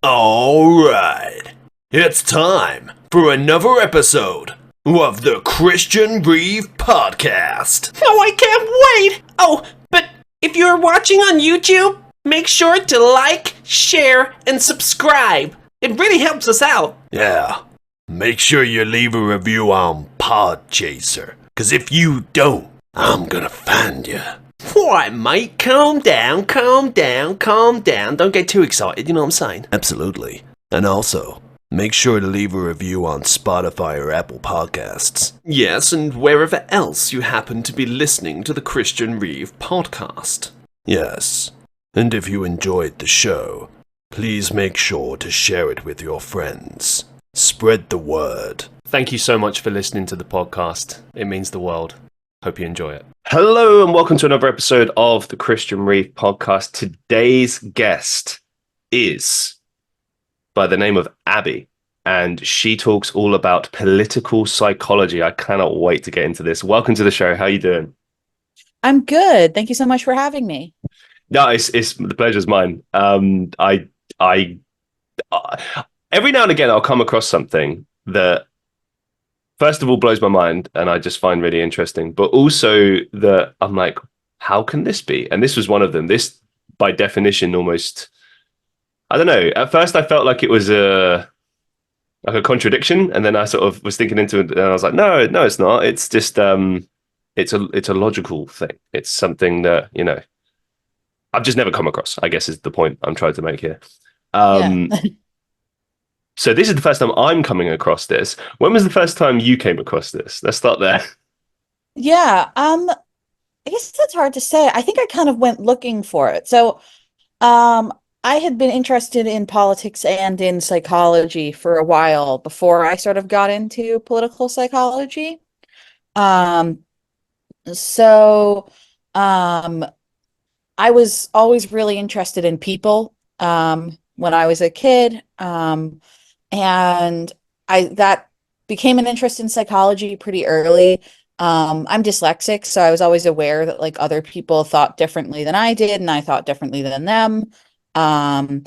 All right. It's time for another episode of the Christian Reeve podcast. Oh, I can't wait! Oh, but if you're watching on YouTube, make sure to like, share, and subscribe. It really helps us out. Yeah. Make sure you leave a review on Podchaser, because if you don't, I'm gonna find you. Alright, mate, calm down. Don't get too excited, you know what I'm saying? Absolutely. And also, make sure to leave a review on Spotify or Apple Podcasts. Yes, and wherever else you happen to be listening to the Christian Reeve podcast. Yes. And if you enjoyed the show, please make sure to share it with your friends. Spread the word. Thank you so much for listening to the podcast. It means the world. Hope you enjoy it. Hello and welcome to another episode of the Christian Reeve podcast. Today's guest is by the name of Abby, and she talks all about political psychology. I cannot wait to get into this. Welcome to the show. How are you doing? I'm good. Thank you so much for having me. No, it's the pleasure's mine. I every now and again I'll come across something that first of all blows my mind and I just find really interesting, but also that I'm like, how can this be? And this was one of them. This, by definition, almost, I don't know. At first I felt like it was like a contradiction, and then I sort of was thinking into it and I was like, no, it's not. It's just it's a logical thing. It's something that, you know, I've just never come across, I guess is the point I'm trying to make here. Yeah. So this is the first time I'm coming across this. When was the first time you came across this? Let's start there. Yeah. I guess that's hard to say. I think I kind of went looking for it. So, I had been interested in politics and in psychology for a while before I sort of got into political psychology. Um, so, um, I was always really interested in people, when I was a kid. And that became an interest in psychology pretty early. I'm dyslexic, so I was always aware that like other people thought differently than I did, and I thought differently than them. Um,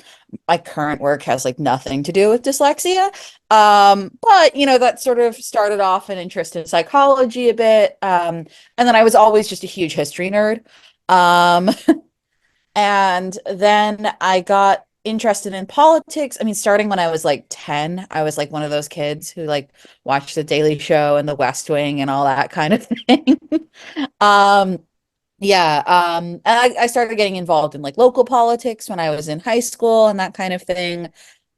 my current work has like nothing to do with dyslexia. But you know, that sort of started off an interest in psychology a bit. And then I was always just a huge history nerd. Um, and then I got interested in politics. I mean, starting when I was like 10, I was like one of those kids who like watched The Daily Show and The West Wing and all that kind of thing. Um, yeah, and I started getting involved in like local politics when I was in high school and that kind of thing.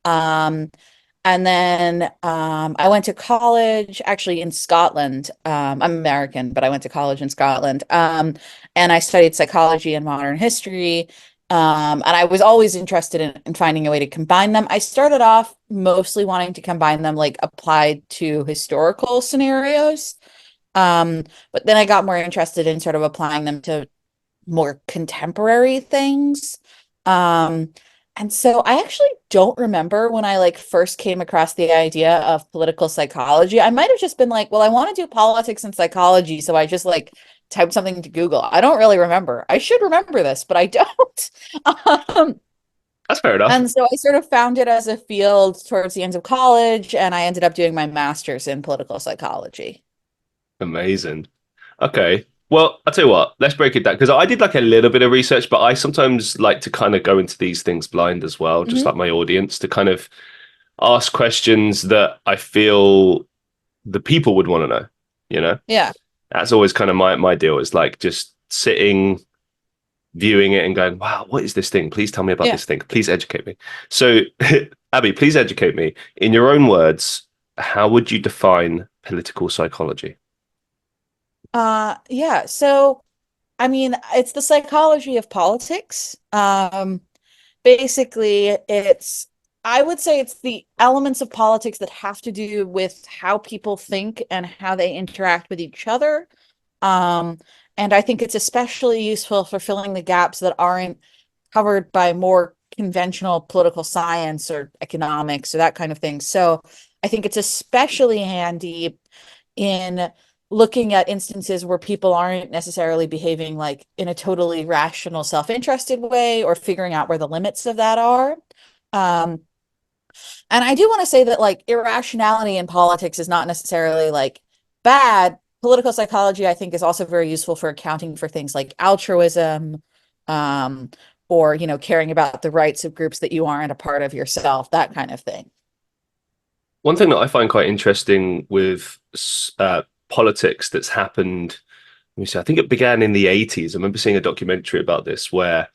Um, and then I went to college actually in Scotland. I'm American, but I went to college in Scotland. And I studied psychology and modern history. And I was always interested in finding a way to combine them. I started off mostly wanting to combine them like applied to historical scenarios. But then I got more interested in sort of applying them to more contemporary things. Um, and so I actually don't remember when I like first came across the idea of political psychology. I might have just been like, well, I want to do politics and psychology, so I just like typed something to Google. I don't really remember. I should remember this, but I don't. Um, That's fair enough. and so I sort of found it as a field towards the end of college, and I ended up doing my master's in political psychology. Amazing. Okay. Well, I'll tell you what, let's break it down because I did like a little bit of research, but I sometimes like to kind of go into these things blind as well, just Mhm. like my audience, to kind of ask questions that I feel the people would want to know, you know? Yeah. That's always kind of my deal is like just sitting, viewing it and going, wow, what is this thing? Please tell me about Yeah. this thing. Please educate me. So, Abby, please educate me. In your own words, how would you define political psychology? Yeah. So, I mean, it's the psychology of politics. Basically, I would say it's the elements of politics that have to do with how people think and how they interact with each other. Um, and I think it's especially useful for filling the gaps that aren't covered by more conventional political science or economics or that kind of thing. So I think it's especially handy in looking at instances where people aren't necessarily behaving like in a totally rational, self-interested way or figuring out where the limits of that are. Um, And I do want to say that like irrationality in politics is not necessarily like bad. Political psychology, I think, is also very useful for accounting for things like altruism, um, or caring about the rights of groups that you aren't a part of yourself, that kind of thing. One thing that I find quite interesting with politics that's happened, let me see, I think it began in the 80s. I remember seeing a documentary about this where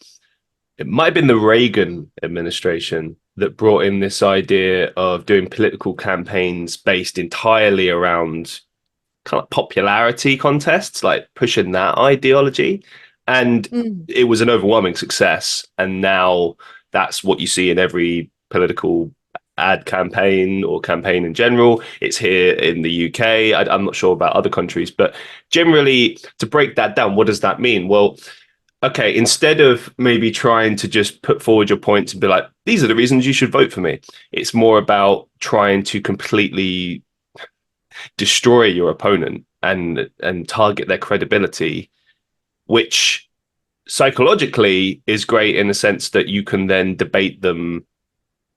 it might have been the Reagan administration that brought in this idea of doing political campaigns based entirely around kind of popularity contests, like pushing that ideology. And it was an overwhelming success. And now that's what you see in every political ad campaign or campaign in general. It's here in the UK. I'm not sure about other countries, but generally, to break that down, what does that mean? Well, okay, instead of maybe trying to just put forward your points and be like, these are the reasons you should vote for me, it's more about trying to completely destroy your opponent and target their credibility, which psychologically is great in the sense that you can then debate them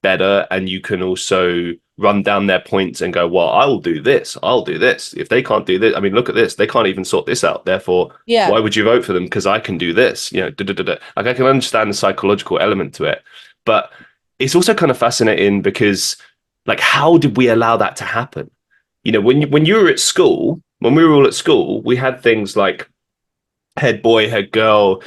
better, and you can also run down their points and go, well, I'll do this, if they can't do this, I mean, look at this, they can't even sort this out, therefore Yeah. why would you vote for them? Because I can do this, like I can understand the psychological element to it, but it's also kind of fascinating because like, how did we allow that to happen? When you were at school, when we were all at school, we had things like head boy, head girl,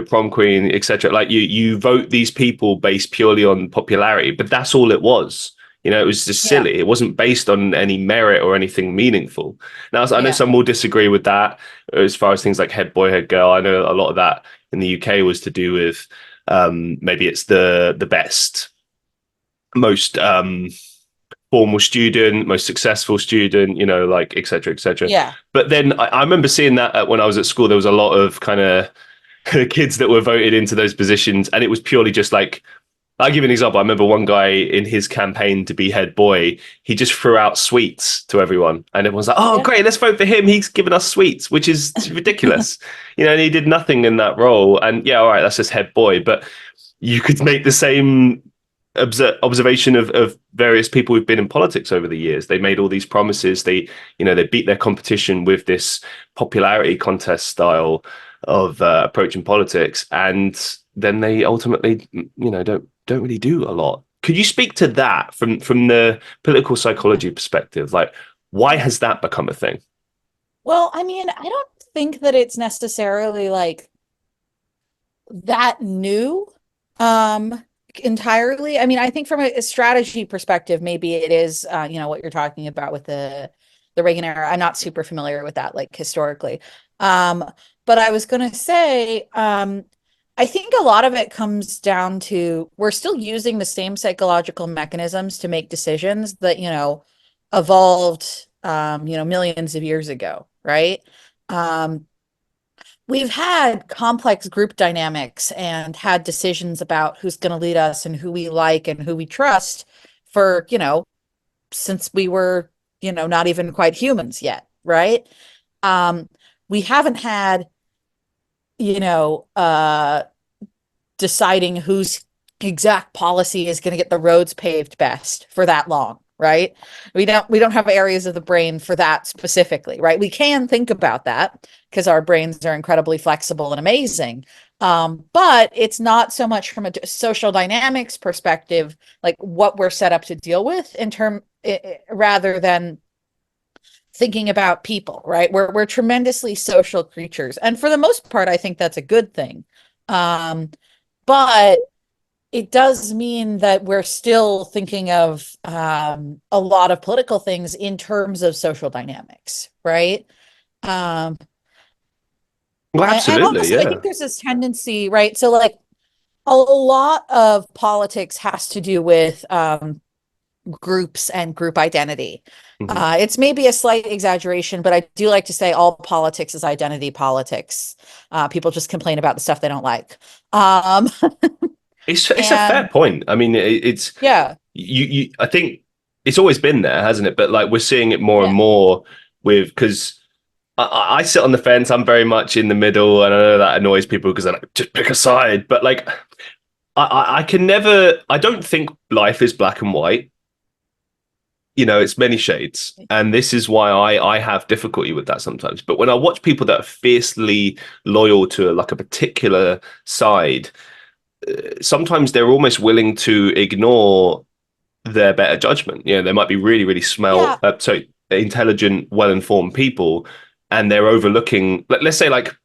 prom queen, etc. Like you vote these people based purely on popularity, but that's all it was. It was just silly. It wasn't based on any merit or anything meaningful. Now, I know some will disagree with that as far as things like head boy, head girl. I know a lot of that in the UK was to do with maybe it's the best, most formal student, most successful student, like et cetera, et cetera. Yeah. But then I remember seeing that when I was at school, there was a lot of kind of kids that were voted into those positions. And it was purely just like, I'll give you an example. I remember one guy in his campaign to be head boy, he just threw out sweets to everyone. And everyone's like, oh, great, let's vote for him. He's given us sweets, which is ridiculous. And he did nothing in that role. And yeah, all right, that's just head boy. But you could make the same observation of various people who've been in politics over the years. They made all these promises. They beat their competition with this popularity contest style of approaching politics, and then they ultimately, don't really do a lot. Could you speak to that from the political psychology perspective? Like, why has that become a thing? Well, I mean, I don't think that it's necessarily like that new. Entirely. I mean, I think from a strategy perspective, maybe it is, what you're talking about with the Reagan era. I'm not super familiar with that, like historically. But I was going to say, I think a lot of it comes down to we're still using the same psychological mechanisms to make decisions that, evolved, millions of years ago, right? We've had complex group dynamics and had decisions about who's going to lead us and who we like and who we trust for, since we were, not even quite humans yet, right? We haven't had, deciding whose exact policy is going to get the roads paved best for that long, right? We don't have areas of the brain for that specifically, right? We can think about that because our brains are incredibly flexible and amazing. But it's not so much from a social dynamics perspective, like what we're set up to deal with rather than thinking about people, right? We're tremendously social creatures. And for the most part, I think that's a good thing. But it does mean that we're still thinking of a lot of political things in terms of social dynamics, right? Well, absolutely, also, yeah. I think there's this tendency, right? So, like, a lot of politics has to do with groups and group identity. Mm-hmm. It's maybe a slight exaggeration, but I do like to say all politics is identity politics. People just complain about the stuff they don't like. It's a fair point. I mean, it's you. I think it's always been there, hasn't it? But like we're seeing it more and more because I sit on the fence. I'm very much in the middle, and I know that annoys people because they're like, just pick a side. But like, I can never. I don't think life is black and white. it's many shades, and this is why I have difficulty with that sometimes. But when I watch people that are fiercely loyal to like a particular side, sometimes they're almost willing to ignore their better judgment. They might be really, really Yeah. so intelligent, well-informed people, and they're overlooking. Let's say like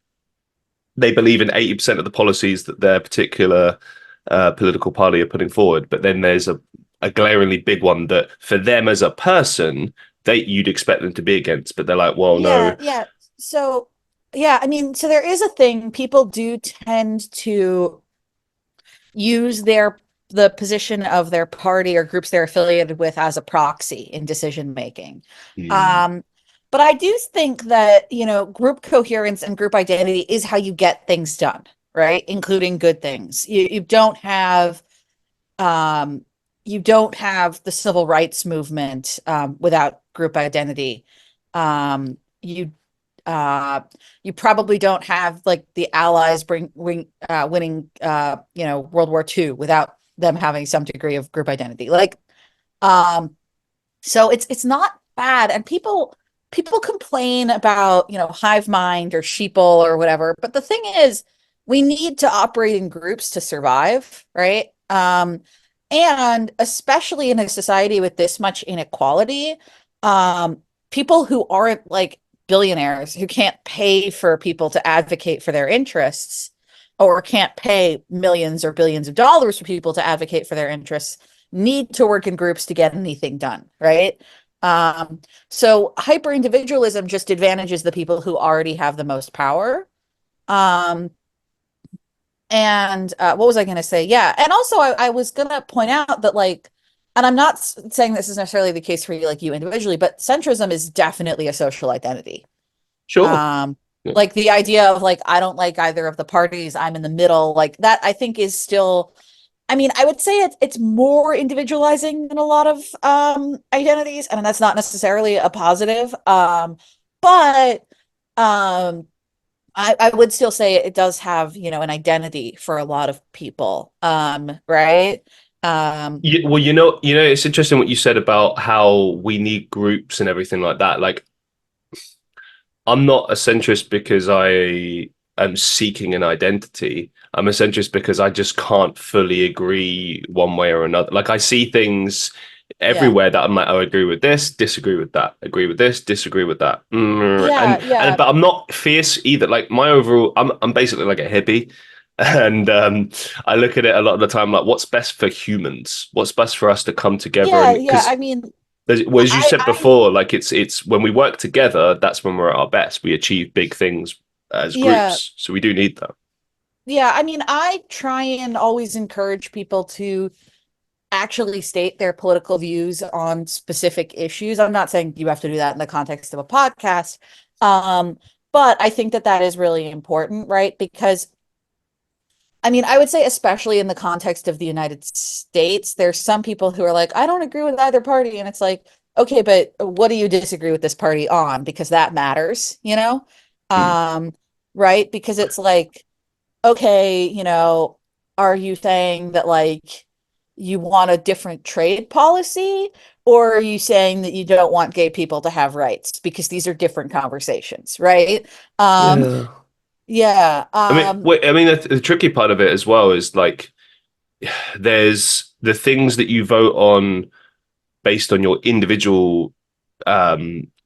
they believe in 80% of the policies that their particular political party are putting forward, but then there's a glaringly big one that for them as a person you'd expect them to be against, but they're like, well, no. Yeah. So, yeah, I mean, so there is a thing. People do tend to use the position of their party or groups they're affiliated with as a proxy in decision making. But I do think that, group coherence and group identity is how you get things done, right? Including good things. You don't have the civil rights movement without group identity. You you probably don't have like the Allies winning World War II without them having some degree of group identity. Like, so it's not bad, and people complain about hive mind or sheeple or whatever, but the thing is, we need to operate in groups to survive, right? And especially in a society with this much inequality, people who aren't like billionaires, who can't pay for people to advocate for their interests, or can't pay millions or billions of dollars for people to advocate for their interests, need to work in groups to get anything done, right? So hyper individualism just advantages the people who already have the most power. And what was I going to say? Yeah. And also I was going to point out that like, and I'm not saying this is necessarily the case for you, like you individually, but centrism is definitely a social identity. Sure. Yeah. Like the idea of like, I don't like either of the parties, I'm in the middle, like that I think is still, I mean, I would say it's more individualizing than a lot of identities, and that's not necessarily a positive. But I would still say it does have, an identity for a lot of people. Right? Well, it's interesting what you said about how we need groups and everything like that. Like, I'm not a centrist because I am seeking an identity. I'm a centrist because I just can't fully agree one way or another. Like, I see things Yeah. everywhere that I'm like, oh, I agree with this, disagree with that, agree with this, disagree with that. Yeah. But I'm not fierce either. Like my overall, I'm basically like a hippie. And I look at it a lot of the time like, what's best for humans? What's best for us to come together? And Yeah. because I mean, well, as you said I before, like it's when we work together, that's when we're at our best. We achieve big things as yeah. groups. So we do need that. Yeah. I mean, I try and always encourage people to actually state their political views on specific issues. I'm not saying you have to do that in the context of a podcast. Um, but I think that is really important, right? Because I mean, I would say, especially in the context of the United States, there's some people who are like, I don't agree with either party. And it's like, okay, but what do you disagree with this party on? Because that matters, Mm. Right? Because it's like, okay, are you saying that like you want a different trade policy? Or are you saying that you don't want gay people to have rights? Because these are different conversations, right? Um, Yeah. yeah. I mean, the tricky part of it as well is like there's the things that you vote on based on your individual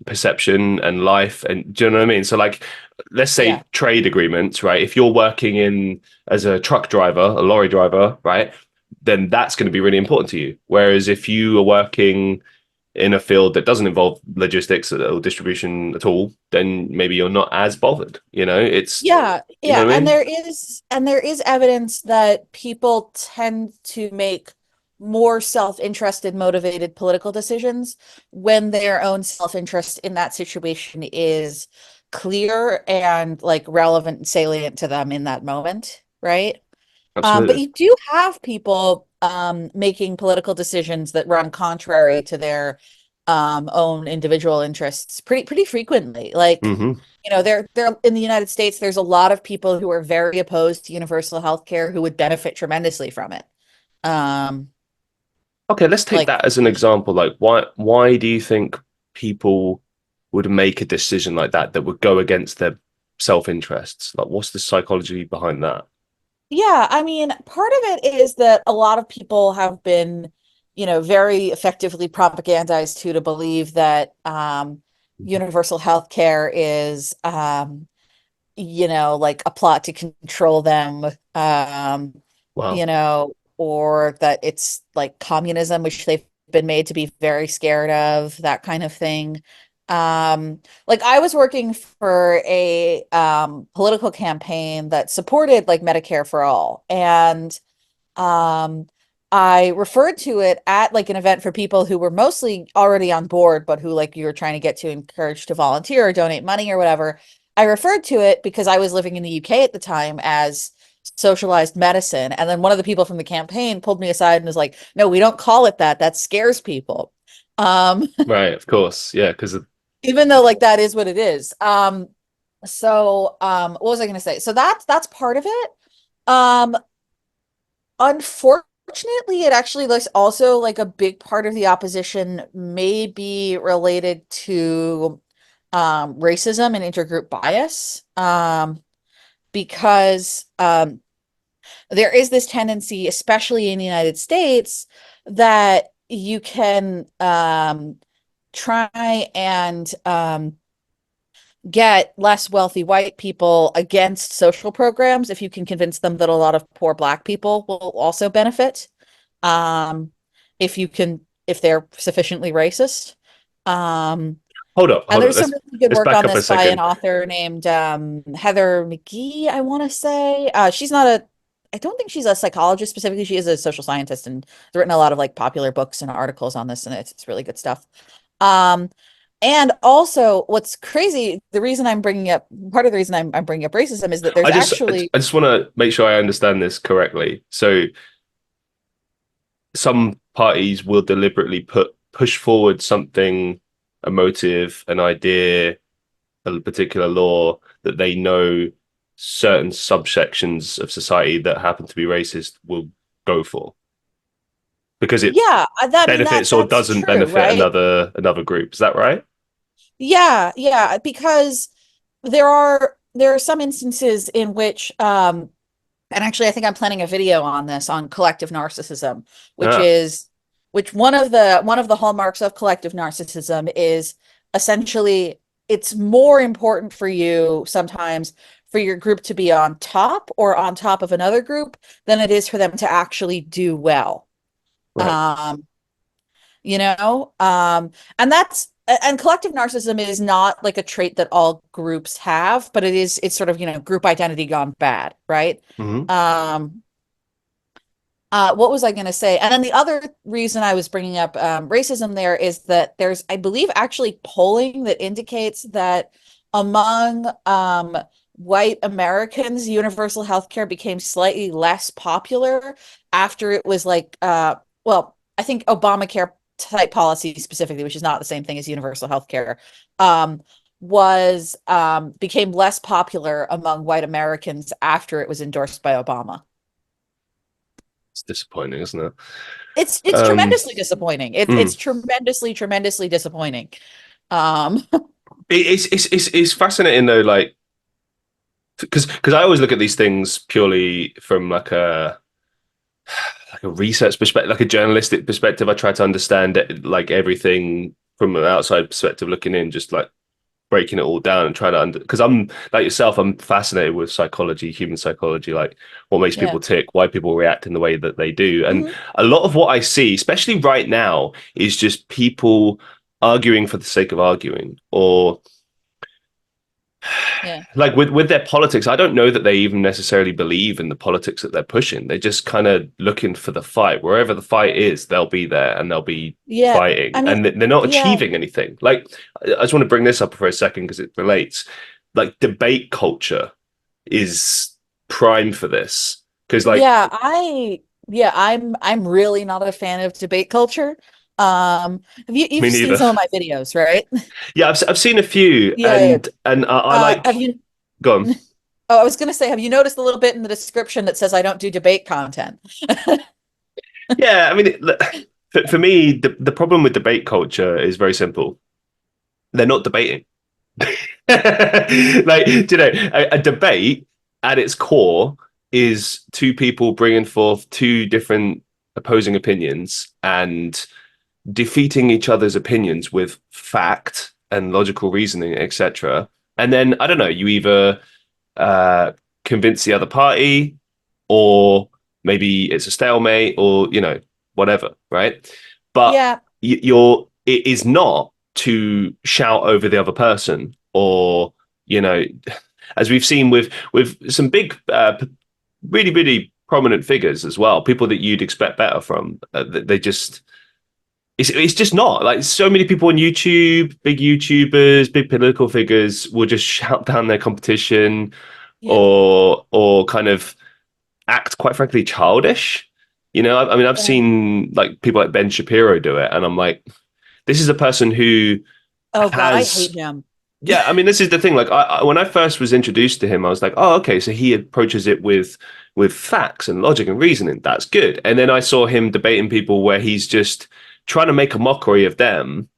perception and life, and do you know what I mean? So like, let's say Yeah. trade agreements, right? If you're working in as a truck driver, a lorry driver, right, then that's going to be really important to you. Whereas if you are working in a field that doesn't involve logistics or distribution at all, then maybe you're not as bothered. It's Yeah, you know yeah, what I and mean? there is evidence that people tend to make more self-interested, motivated political decisions when their own self-interest in that situation is clear and like relevant and salient to them in that moment, right? But Absolutely. you do have people making political decisions that run contrary to their own individual interests pretty frequently. Like, Hmm. they're in the United States, there's a lot of people who are very opposed to universal health care who would benefit tremendously from it. Um, Okay, let's take Like, that as an example. Like, why do you think people would make a decision like that would go against their self-interests? Like, what's the psychology behind that? yeah, I mean, part of it is that a lot of people have been, very effectively propagandized to believe that universal health care is like a plot to control them, Wow. or that it's like communism, which they've been made to be very scared of, that kind of thing. Like I was working for a political campaign that supported like Medicare for all. And um, I referred to it at like an event for people who were mostly already on board, but who like you were trying to get to encourage to volunteer or donate money or whatever. I referred to it because I was living in the UK at the time as socialized medicine. And then one of the people from the campaign pulled me aside and was like, no, we don't call it that. That scares people. Um, Right, of course. Yeah, because even though like that is what it is. What was I going to say? So that's part of it. Um, Unfortunately, it actually looks also like a big part of the opposition may be related to racism and intergroup bias. Because there is this tendency, especially in the United States, that you can try and get less wealthy white people against social programs if you can convince them that a lot of poor Black people will also benefit. Um, if they're sufficiently racist. Um, and hold up. there's some really good Let's work back on up a this by an second. author named Heather McGee, I want to say. I don't think she's a psychologist specifically. She is a social scientist and has written a lot of like popular books and articles on this, and it's really good stuff. Um, and also, what's crazy, the reason I'm bringing up part of the reason I'm bringing up racism is that there's actually, I just want to make sure I understand this correctly. So some parties will deliberately push forward something, a motive, an idea, a particular law that they know certain subsections of society that happen to be racist will go for because it yeah, that I mean benefits or that's doesn't true, benefit right? another group. Is that right? Yeah, because there are some instances in which and actually I think I'm planning a video on this on collective narcissism, which Ah, is which one of the hallmarks of collective narcissism is essentially it's more important for you sometimes for your group to be on top or on top of another group than it is for them to actually do well. right. Um, you know and that's and collective narcissism is not like a trait that all groups have, but it's sort of group identity gone bad, right? Mm-hmm. um what was I going to say? And then the other reason I was bringing up racism there is that there's, I believe, actually polling that indicates that among white Americans, universal health care became slightly less popular after it was like, well, I think Obamacare type policy specifically, which is not the same thing as universal health care, was became less popular among white Americans after it was endorsed by Obama. It's disappointing, isn't it? It's Um, tremendously disappointing. It's mm. tremendously disappointing. Um, It's fascinating though, like because I always look at these things purely from like a research perspective, like a journalistic perspective. I try to understand it, like everything from an outside perspective, looking in, just like breaking it all down and trying to because I'm like yourself, I'm fascinated with psychology, human psychology, like what makes yeah. people tick, why people react in the way that they do. And Mhm. a lot of what I see, especially right now, is just people arguing for the sake of arguing or Yeah. like with their politics. I don't know that they even necessarily believe in the politics that they're pushing. They're just kind of looking for the fight. Wherever the fight is, they'll be there and they'll be Yeah. fighting, I mean, and they're not yeah. achieving anything. Like I just want to bring this up for a second because it relates. Like debate culture is prime for this because like I'm really not a fan of debate culture. me You've seen neither. some of my videos, right? Yeah, I've seen a few, Yeah. and I Have like you go on. Oh, I was gonna say, have you noticed a little bit in the description that says I don't do debate content? Yeah, I mean, For me, the problem with debate culture is very simple. They're not debating. Like, do you know, a debate at its core is two people bringing forth two different opposing opinions and defeating each other's opinions with fact and logical reasoning, etc. And then I don't know, you either uh, convince the other party, or maybe it's a stalemate, or whatever, right? But Yeah. it is not to shout over the other person, or you know, as we've seen with some big, really really prominent figures as well, people that you'd expect better from. They just it's just not like so many people on YouTube, big YouTubers, big political figures will just shout down their competition, Yeah. or kind of act quite frankly childish. I mean, I've Yeah. seen like people like Ben Shapiro do it, and I'm like, this is a person who Oh God, I hate has. him. Yeah, I mean, this is the thing. Like, when I first was introduced to him, I was like, oh, okay, so he approaches it with facts and logic and reasoning. That's good. And then I saw him debating people where he's just trying to make a mockery of them,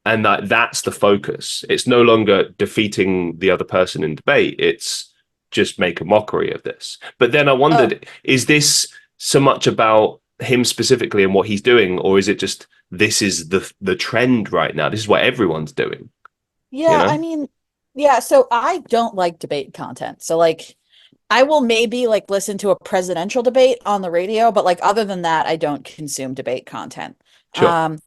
and that's the focus. It's no longer defeating the other person in debate. It's just make a mockery of this. But then I Oh, wondered, is this so much about him specifically and what he's doing, or is it just this is the trend right now? This is what everyone's doing, you yeah. I know? mean, yeah. So I don't like debate content. So like, I will maybe like listen to a presidential debate on the radio, but like other than that, I don't consume debate content. Sure. Um,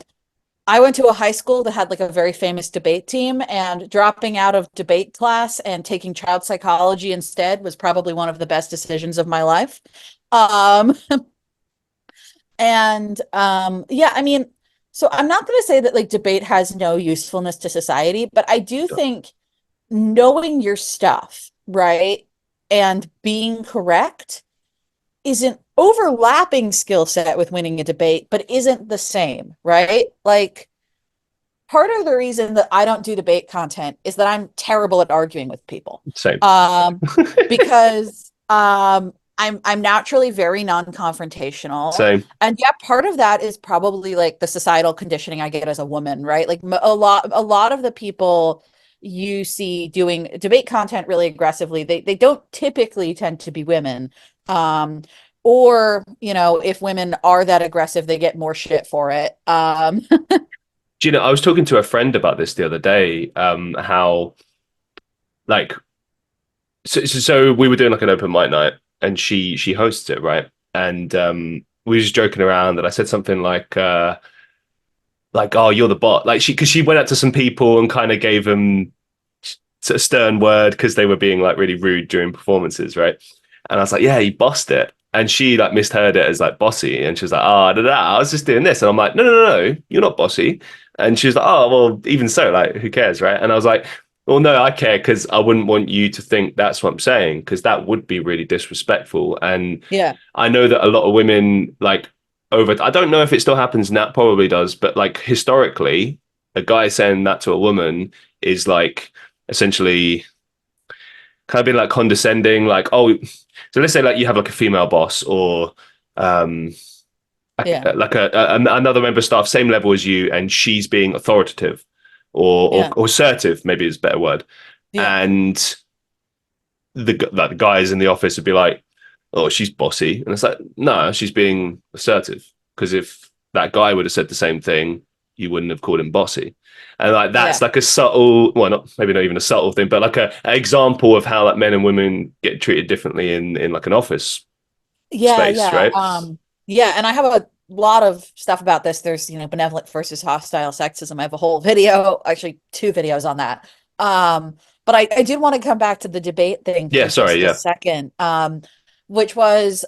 I went to a high school that had like a very famous debate team, and dropping out of debate class and taking child psychology instead was probably one of the best decisions of my life. Um, and yeah, I mean, so I'm not going to say that like debate has no usefulness to society, but I do Sure. think knowing your stuff, right, and being correct is an overlapping skill set with winning a debate, but isn't the same, right? Like part of the reason that I don't do debate content is that I'm terrible at arguing with people. Same. Um, because I'm naturally very non-confrontational. Same. And yeah, part of that is probably like the societal conditioning I get as a woman, right? Like a lot of the people you see doing debate content really aggressively, they don't typically tend to be women. Or, if women are that aggressive, they get more shit for it. Do you know, I was talking to a friend about this the other day, how like so we were doing like an open mic night, and she hosts it, right? And we were just joking around, and I said something like, oh, you're the bot, like because she went out to some people and kind of gave them a stern word because they were being like really rude during performances, right? And I was like, yeah, you bossed it. And she like misheard it as like bossy, and she was like, oh, I was just doing this. And I'm like, no, no, no, no, you're not bossy. And she was like, oh, well, even so, like, who cares, right? And I was like, well, no, I care because I wouldn't want you to think that's what I'm saying, because that would be really disrespectful. And Yeah. I know that a lot of women like I don't know if it still happens now, probably does, but like historically, a guy saying that to a woman is like essentially kind of being like condescending, like, oh, so let's say like you have like a female boss, or um Yeah. like another member of staff, same level as you, and she's being authoritative, or Yeah. or assertive, maybe is a better word. Yeah. And the guys in the office would be like, oh, she's bossy. And it's like, no, she's being assertive. Because if that guy would have said the same thing, you wouldn't have called him bossy. And like that's Yeah. like a subtle, well, not maybe not even a subtle thing, but like an example of how like men and women get treated differently in like an office Yeah, space, yeah. right? Yeah, and I have a lot of stuff about this. There's, benevolent versus hostile sexism. I have a whole video, actually two videos on that. But I did want to come back to the debate thing Yeah, for sorry, just a yeah. second. Which was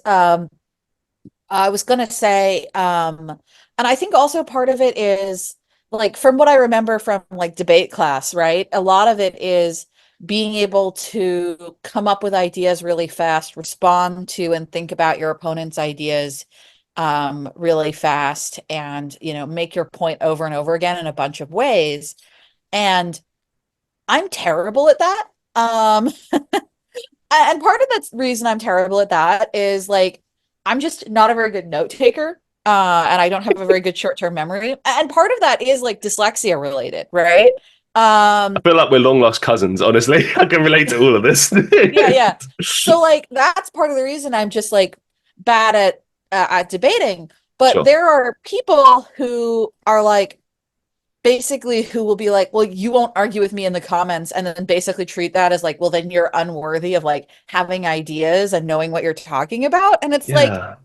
I was gonna say, and I think also part of it is like from what I remember from like debate class, right? A lot of it is being able to come up with ideas really fast, respond to and think about your opponent's ideas really fast, and make your point over and over again in a bunch of ways. And I'm terrible at that. And part of the reason I'm terrible at that is like I'm just not a very good note taker. And I don't have a very good short-term memory. And part of that is like dyslexia related, right? I feel like we're long lost cousins, honestly. I can relate to all of this. Yeah, yeah. So like that's part of the reason I'm just like bad at debating. But Sure. there are people who are like basically who will be like, well, you won't argue with me in the comments, and then basically treat that as like, well, then you're unworthy of like having ideas and knowing what you're talking about. And it's like, Yeah.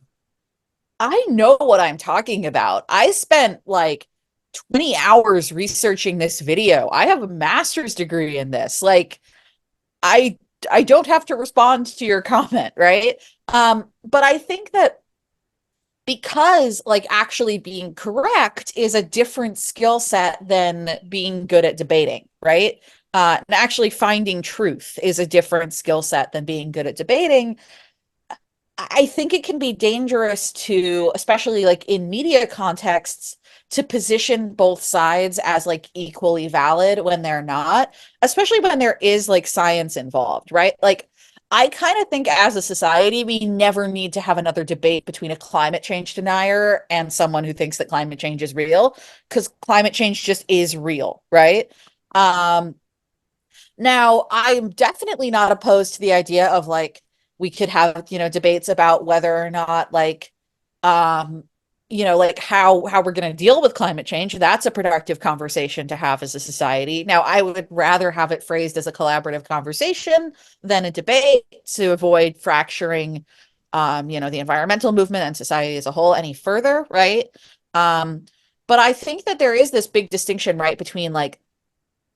I know what I'm talking about. I spent like 20 hours researching this video. I have a master's degree in this. Like, I I don't have to respond to your comment, right? But I think that because like actually being correct is a different skill set than being good at debating, right? And actually finding truth is a different skill set than being good at debating. I think it can be dangerous to, especially like in media contexts, to position both sides as like equally valid when they're not, especially when there is like science involved, right? Like, I kind of think as a society, we never need to have another debate between a climate change denier and someone who thinks that climate change is real, because climate change just is real, right? Um, Now, I'm definitely not opposed to the idea of like we could have, debates about whether or not um, like how we're going to deal with climate change. That's a productive conversation to have as a society. Now, I would rather have it phrased as a collaborative conversation than a debate to avoid fracturing the environmental movement and society as a whole any further, right? Um, but I think that there is this big distinction, right, between like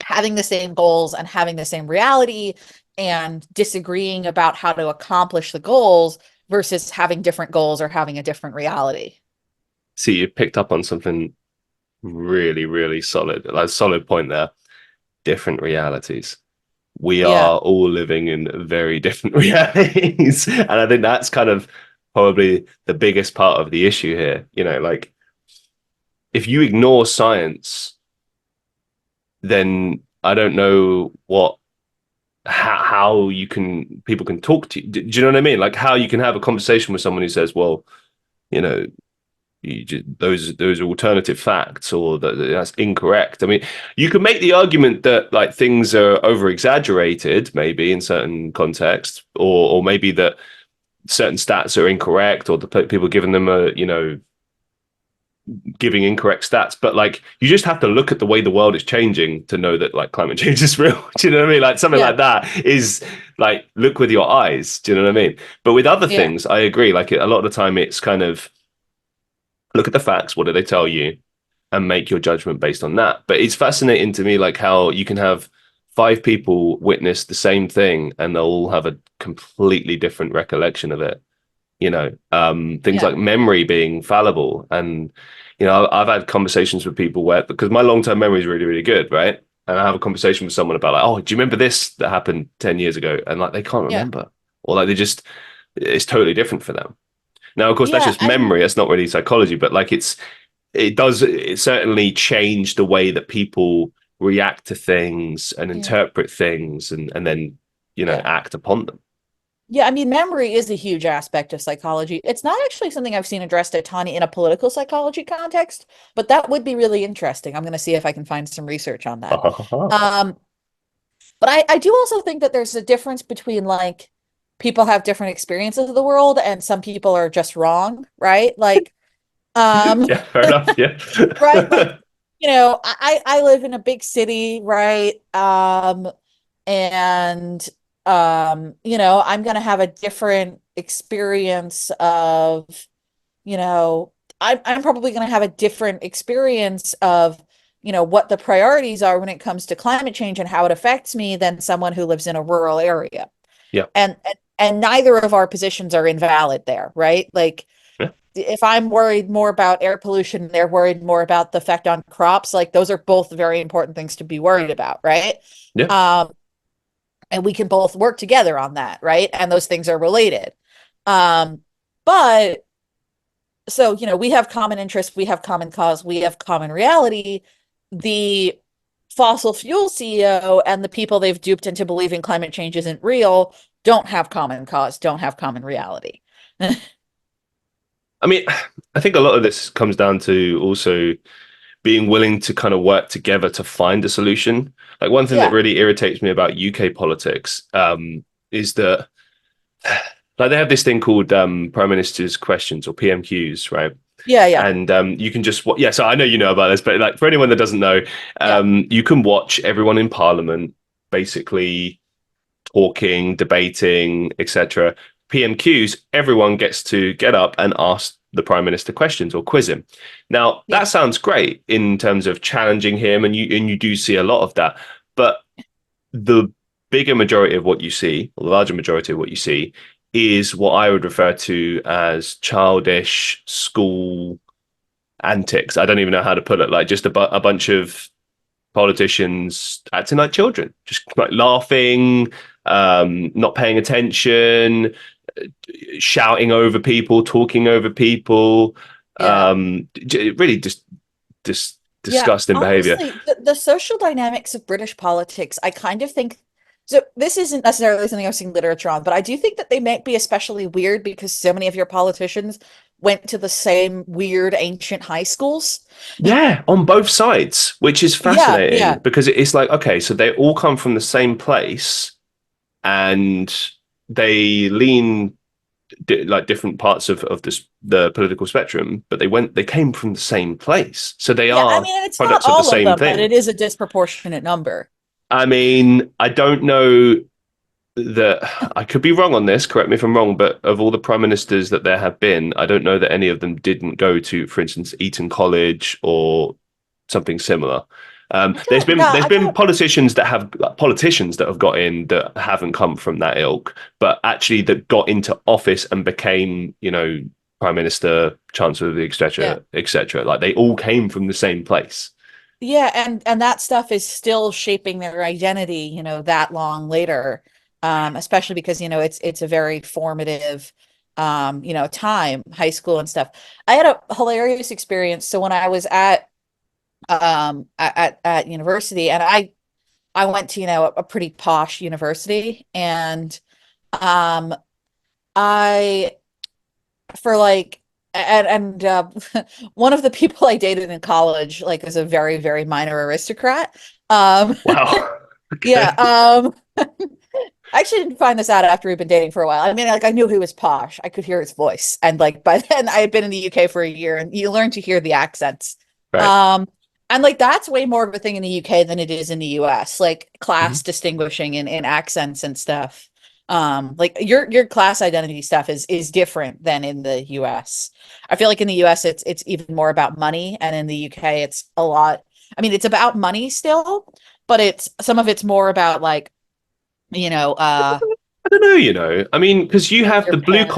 having the same goals and having the same reality and disagreeing about how to accomplish the goals versus having different goals or having a different reality. See, you picked up on something really, really solid. Like a solid point there. Different realities. We Yeah. are all living in very different realities. And I think that's kind of probably the biggest part of the issue here. Like if you ignore science, then I don't know how you can people can talk to you. Do you know what I mean? Like how you can have a conversation with someone who says, well, you know, those are alternative facts, or that's incorrect. I mean, you can make the argument that like things are over exaggerated, maybe in certain contexts, or maybe that certain stats are incorrect, or the people giving them giving incorrect stats. But like you just have to look at the way the world is changing to know that like climate change is real. Do you know what I mean? Like something Yeah. like that is like look with your eyes. Do you know what I mean? But with other Yeah. things, I agree. Like a lot of the time, it's kind of look at the facts. What do they tell you? And make your judgment based on that. But it's fascinating to me, like how you can have five people witness the same thing and they'll all have a completely different recollection of it. Things Yeah. like memory being fallible. And, I've had conversations with people where, because my long term memory is really, really good, right? And I have a conversation with someone about, like, oh, do you remember this that happened 10 years ago? And like, they can't Yeah. remember. Or like, it's totally different for them. Now, of course, that's Yeah. just memory. That's not really psychology, but like it certainly changed the way that people react to things and Yeah. interpret things and then, Yeah. act upon them. Yeah, I mean, memory is a huge aspect of psychology. It's not actually something I've seen addressed a ton in a political psychology context, but that would be really interesting. I'm going to see if I can find some research on that. Um, but I do also think that there's a difference between like people have different experiences of the world and some people are just wrong, right? Like, Yeah, fair enough. Yeah. right? Like, I live in a big city, right? And I'm gonna have a different experience of, I'm probably gonna have a different experience of, what the priorities are when it comes to climate change and how it affects me than someone who lives in a rural area. Yeah. And neither of our positions are invalid there, right? Like Yeah. if I'm worried more about air pollution, they're worried more about the effect on crops. Like those are both very important things to be worried about, right? Yeah. Um, and we can both work together on that, right? And those things are related. Um, but so, we have common interests, we have common cause, we have common reality. The fossil fuel CEO and the people they've duped into believing climate change isn't real don't have common cause, don't have common reality. I mean, I think a lot of this comes down to also being willing to kind of work together to find a solution. Like one thing that Yeah. really irritates me about UK politics is that like they have this thing called Prime Minister's Questions or PMQs, right? Yeah. Yeah. And you can just yeah. So I know you know about this, but like for anyone that doesn't know, Yeah. you can watch everyone in Parliament basically talking, debating, etc. PMQs, everyone gets to get up and ask the Prime Minister questions or quiz him. Now Yeah. that sounds great in terms of challenging him, and you do see a lot of that. But the bigger majority of what you see, or the larger majority of what you see, is what I would refer to as childish school antics. I don't even know how to put it. Like just a bunch of politicians acting like children, just like laughing, not paying attention, shouting over people, talking over people. Yeah. Really just Yeah, disgusting behavior. honestly, the social dynamics of British politics, I kind of think so. This isn't necessarily something I've seen literature on, but I do think that they might be especially weird because so many of your politicians went to the same weird ancient high schools. Yeah, on both sides, which is Yeah, fascinating yeah, because it's like, okay, so they all come from the same place and they lean like different parts of the political spectrum, but they came from the same place, so they yeah. I are mean, it's not products of the all of same them, but thing. it is a disproportionate number. I mean, I don't know that I could be wrong on this. Correct me if I'm wrong, but of all the prime ministers that there have been, I don't know that any of them didn't go to, for instance, Eton College or something similar. There's been Yeah, there's I been don't. politicians that have got in that haven't come from that ilk, but actually that got into office and became, prime minister, chancellor of the Yeah. exchequer, etc. Like they all came from the same place. Yeah, and that stuff is still shaping their identity, that long later. Especially because, it's a very formative time, high school and stuff. I had a hilarious experience. So when I was at university, and I went to, a pretty posh university, and um I for like one of the people I dated in college like was a very, very minor aristocrat. Um Wow. yeah, Okay. I actually didn't find this out after we'd been dating for a while. I mean, like I knew he was posh. I could hear his voice. And like by then I had been in the UK for a year and you learn to hear the accents. Right. Um and like that's way more of a thing in the UK than it is in the US, like Mhm. class distinguishing in accents and stuff. Like your class identity stuff is different than in the US. I feel like in the US it's even more about money, and in the UK it's a lot. I mean, it's about money still, but it's some of it's more about like, you know, uh I don't know, I mean, because you have your the parents.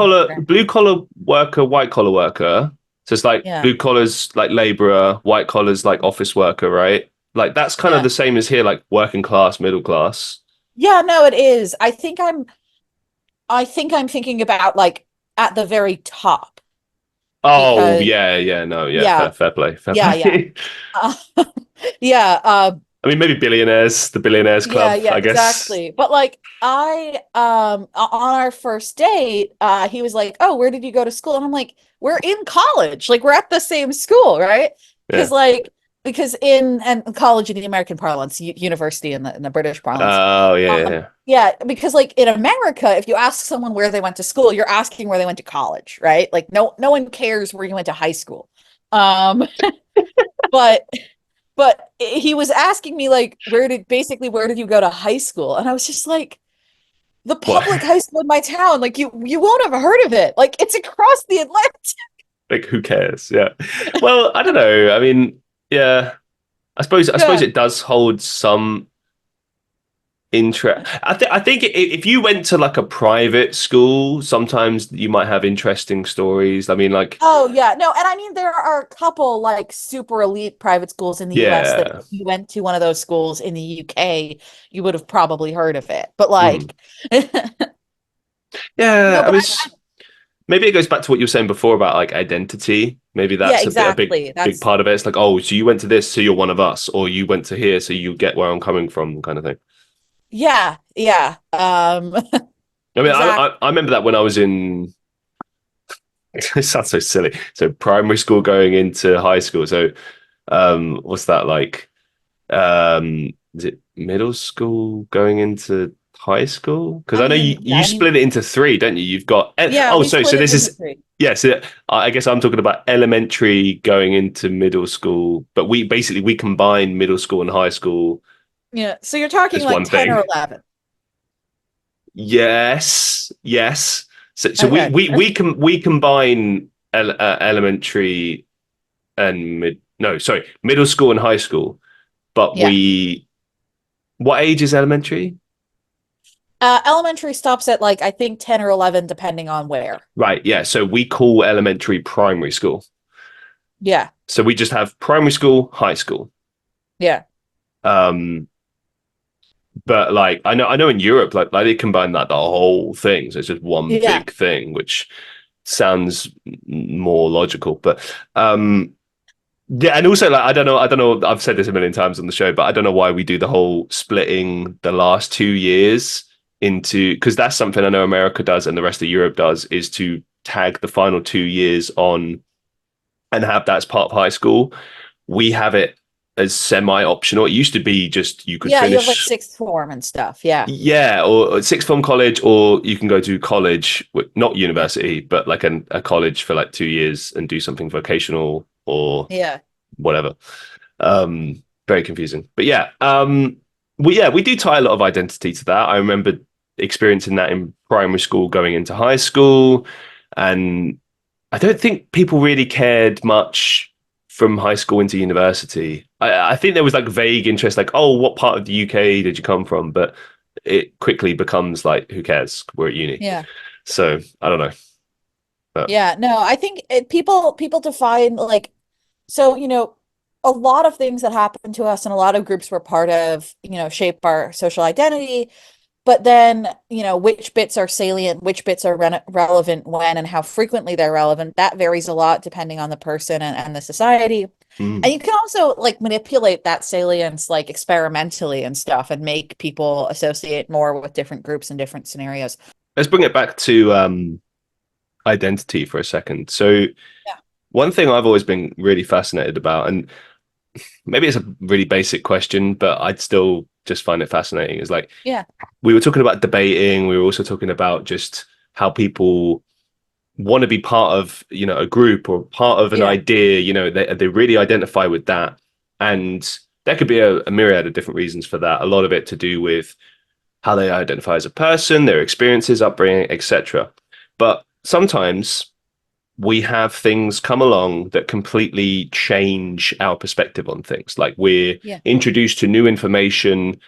blue collar worker, white collar worker. So it's like Yeah. blue collars like laborer, white collars like office worker, right? Like that's kind of Yeah. the same as here, like working class, middle class. Yeah, no, it is. I think I'm thinking about like at the very top Oh because yeah, yeah, no, yeah, yeah, fair play, fair yeah, yeah. play. Uh, yeah, I mean, maybe billionaires, the billionaires yeah, club, yeah, I guess. exactly. But like on our first date, he was like, "Oh, where did you go to school?" And I'm like, "We're in college. Like we're at the same school, right?" Yeah. Because in and college in the American parlance, university in the British parlance. Oh yeah, yeah, yeah. Yeah, because like in America, if you ask someone where they went to school, you're asking where they went to college, right? Like no one cares where you went to high school. Um, but he was asking me like where did you go to high school? And I was just like, the What? public high school in my town, like you won't have heard of it. Like it's across the Atlantic. Like, who cares? Yeah. Well, I don't know. I mean, yeah. I suppose Yeah. it does hold some interest. I think if you went to like a private school, sometimes you might have interesting stories. I mean, like, Oh yeah. No, and I mean there are a couple like super elite private schools in the US that yeah, if you went to one of those schools in the UK, you would have probably heard of it. But mm. like Yeah. no, I but mean, maybe it goes back to what you were saying before about like identity. Maybe yeah, that's a big exactly. big That's part of it. It's like, oh, so you went to this, so you're one of us, or you went to here, so you get where I'm coming from, kind of thing. yeah, yeah. I mean, Exactly. I remember that when I was in It sounds so silly. So primary school going into high school. So what's that like? Is it middle school going into high school? Because I I know mean, yeah, you I mean, split it into three, don't you? You've got yeah, oh, we sorry. split So it this into is three. yes. I guess I'm talking about elementary going into middle school, but we combine middle school and high school Yeah, so you're talking as like one 10 or thing. 11. Yes, yes. So Okay. we combine elementary and middle school and high school. But Yeah. what age is elementary? Elementary stops at like I think 10 or 11 depending on where. Right, yeah. So we call elementary primary school. Yeah. So we just have primary school, high school. Yeah. Um, but like I know in Europe, like they combine that the whole thing. So it's just one Yeah. big thing, which sounds more logical. But yeah, and also like I don't know. I've said this a million times on the show, but I don't know why we do the whole splitting the last 2 years into because that's something I know America does and the rest of Europe does is to tag the final 2 years on and have that as part of high school. We have it as semi-optional. It used to be just you could Yeah, you have like finish, sixth form and stuff. Yeah. yeah, or sixth form college, or you can go to college, not university, but like a college for like 2 years and do something vocational or Yeah. whatever. Very confusing. But yeah, we do tie a lot of identity to that. I remember experiencing that in primary school, going into high school, and I don't think people really cared much from high school into university. I think there was like vague interest, like, oh, what part of the UK did you come from? But it quickly becomes like, who cares? We're at uni. Yeah. So I don't know. But Yeah. No, I think people define like so, a lot of things that happen to us and a lot of groups we're part of, shape our social identity. But then, which bits are salient, which bits are relevant when and how frequently they're relevant, that varies a lot depending on the person and the society. And mm. you can also like manipulate that salience like experimentally and stuff and make people associate more with different groups and different scenarios. Let's bring it back to identity for a second. So Yeah. one thing I've always been really fascinated about, and maybe it's a really basic question, but I'd still just find it fascinating, is like Yeah. we were talking about debating, we were also talking about just how people want to be part of, a group or part of an Yeah. idea, they really identify with that. And there could be a myriad of different reasons for that. A lot of it to do with how they identify as a person, their experiences, upbringing, etc. But sometimes we have things come along that completely change our perspective on things. Like we're Yeah. introduced to new information,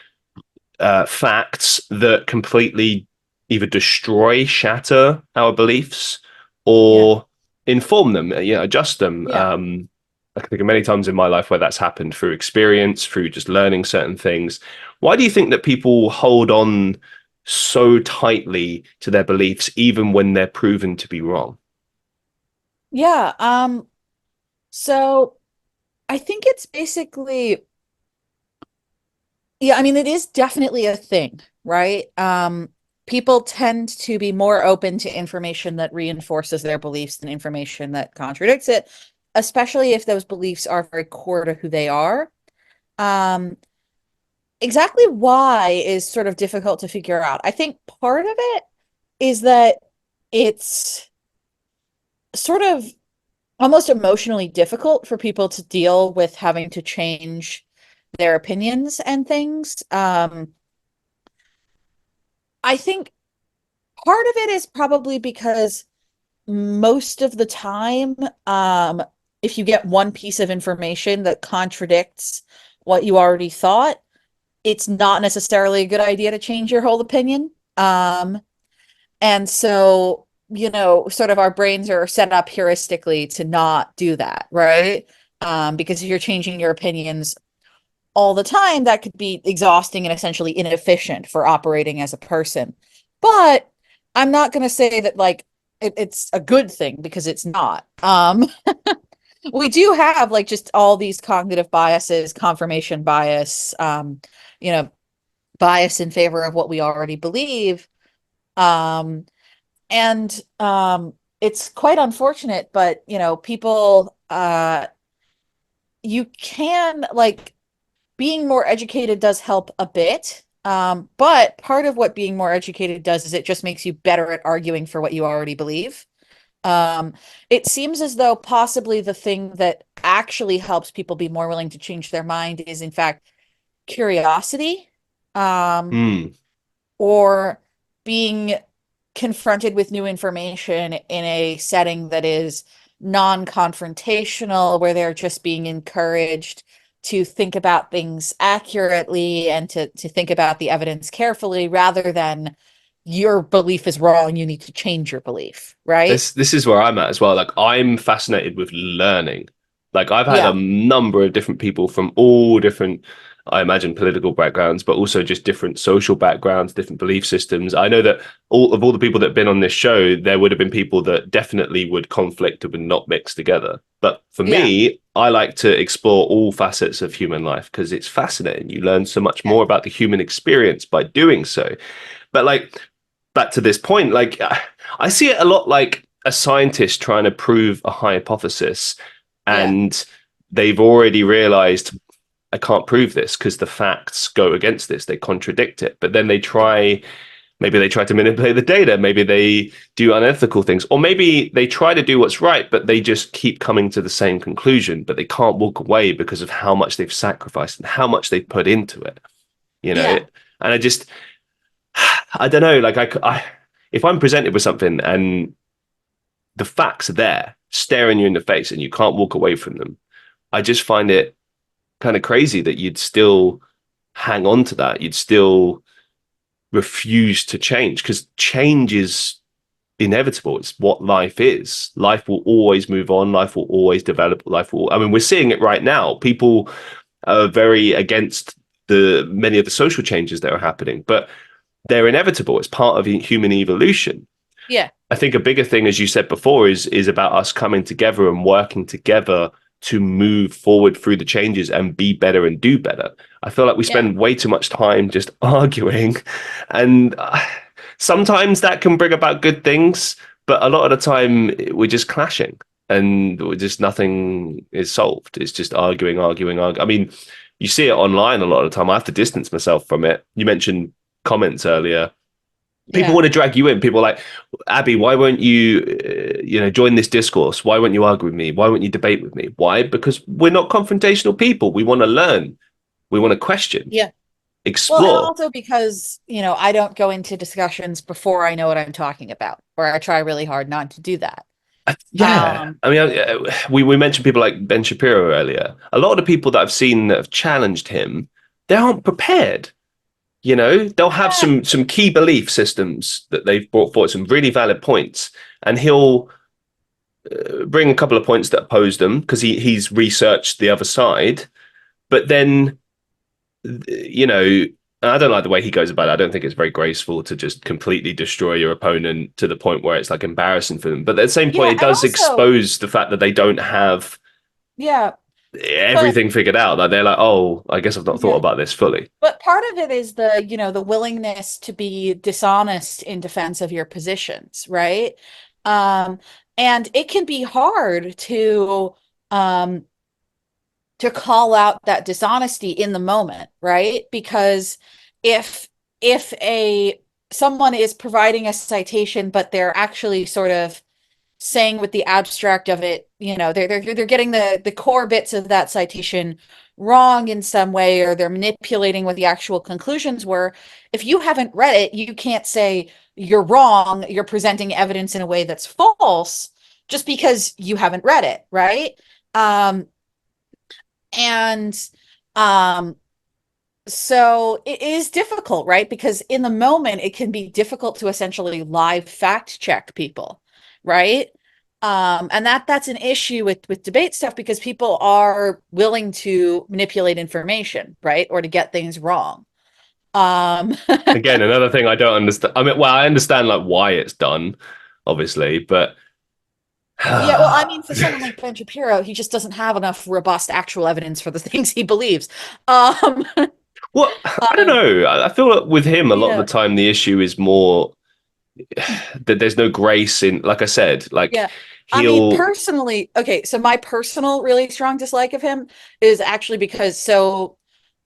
facts that completely either destroy, shatter our beliefs, Yeah. or inform them, adjust them. Yeah. I can think of many times in my life where that's happened through experience, through just learning certain things. Why do you think that people hold on so tightly to their beliefs, even when they're proven to be wrong? Yeah. So I think it's basically, yeah, I mean, it is definitely a thing, right? People tend to be more open to information that reinforces their beliefs than information that contradicts it, especially if those beliefs are very core to who they are. Um, exactly why is sort of difficult to figure out. I think part of it is that it's sort of almost emotionally difficult for people to deal with having to change their opinions and things. I think part of it is probably because most of the time, if you get one piece of information that contradicts what you already thought, it's not necessarily a good idea to change your whole opinion. And so, sort of our brains are set up heuristically to not do that, right? Because if you're changing your opinions all the time, that could be exhausting and essentially inefficient for operating as a person. But I'm not going to say that like it's a good thing because it's not. We do have like just all these cognitive biases, confirmation bias, you know, bias in favor of what we already believe. Um, and it's quite unfortunate, but people, you can like being more educated does help a bit. But part of what being more educated does is it just makes you better at arguing for what you already believe. Um, it seems as though possibly the thing that actually helps people be more willing to change their mind is, in fact, curiosity, um, Hmm. or being confronted with new information in a setting that is non-confrontational, where they're just being encouraged to think about things accurately and to think about the evidence carefully rather than your belief is wrong, you need to change your belief, right? This is where I'm at as well. Like I'm fascinated with learning. Like I've had a Yeah, number of different people from all different, I imagine, political backgrounds, but also just different social backgrounds, different belief systems. I know that all the people that have been on this show, there would have been people that definitely would conflict and would not mix together. But for yeah, me, I like to explore all facets of human life because it's fascinating. You learn so much yeah, more about the human experience by doing so. But like back to this point, like I see it a lot like a scientist trying to prove a hypothesis, yeah, and they've already realized I can't prove this because the facts go against this. They contradict it. But then yeah, maybe they try to manipulate the data. Maybe they do unethical things. Or maybe they try to do what's right, but they just keep coming to the same conclusion, but they can't walk away because of how much they've sacrificed and how much they've put into it. You know, yeah, and I don't know, like if I'm presented with something and the facts are there staring you in the face and you can't walk away from them, I just find it kind of crazy that you'd still hang on to that. You'd still refuse to change because change is inevitable. It's what life is. Life will always move on. Life will always develop. I mean, we're seeing it right now. People are very against the many of the social changes that are happening, but they're inevitable. It's part of human evolution. yeah, I think a bigger thing, as you said before, is about us coming together and working together to move forward through the changes and be better and do better. I feel like we yeah, spend way too much time just arguing, and sometimes that can bring about good things, but a lot of the time we're just clashing and we're just nothing is solved. It's just arguing, arguing, arguing. I mean, you see it online a lot of the time. I have to distance myself from it. You mentioned comments earlier. People yeah, want to drag you in. People are like, Abby, why won't you, join this discourse? Why won't you argue with me? Why won't you debate with me? Why? Because we're not confrontational people. We want to learn. We want to question, yeah. Well, and explore. also because, I don't go into discussions before I know what I'm talking about, or I try really hard not to do that. Yeah, Um, I mean, we mentioned people like Ben Shapiro earlier. A lot of the people that I've seen that have challenged him, they aren't prepared. They'll have yeah, some key belief systems that they've brought forward, some really valid points, and he'll bring a couple of points that oppose them because he's researched the other side. But then, I don't like the way he goes about it. I don't think it's very graceful to just completely destroy your opponent to the point where it's like embarrassing for them. But at the same point, yeah, it and does also, expose the fact that they don't have yeah, but everything figured out. Like they're like, oh, I guess I've not thought yeah, about this fully. but part of it is the willingness to be dishonest in defense of your positions, right? Um, and it can be hard um to call out that dishonesty in the moment, right? Because if if a someone is providing a citation, but they're actually sort of saying with the abstract of it, they're getting the core bits of that citation wrong in some way, or they're manipulating what the actual conclusions were. If you haven't read it, you can't say you're wrong, you're presenting evidence in a way that's false just because you haven't read it, right? And um so it is difficult, right? Because in the moment it can be difficult to essentially live fact check people, right? And that's an issue with debate stuff because people are willing to manipulate information, right? Or to get things wrong. Um Again, another thing I don't understand. I mean, well, I understand like why it's done, obviously, but yeah, well, I mean, for someone like Ben Shapiro, he just doesn't have enough robust actual evidence for the things he believes. Um, well, I don't um know. I feel like with him, a lot of the yeah, time, the issue is more. that there's no grace in, like I said, like Yeah. I mean, he'll. personally, okay, so my personal really strong dislike of him is actually because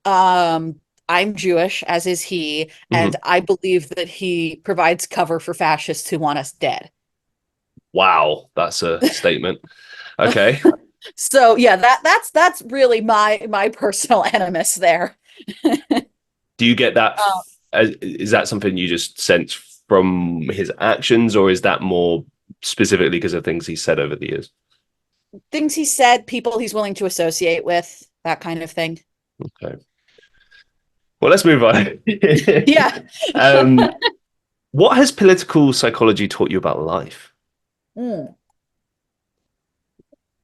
um I'm Jewish, as is he, and Mhm. I believe that he provides cover for fascists who want us dead. Wow, that's a statement. Okay. So yeah, that's really my personal animus there. Do you get that? Um, Is that something you just sense from his actions, or is that more specifically because of things he said over the years? Things he said, people he's willing to associate with, that kind of thing. Okay. Well, let's move on. Yeah. um, what has political psychology taught you about life? Mm.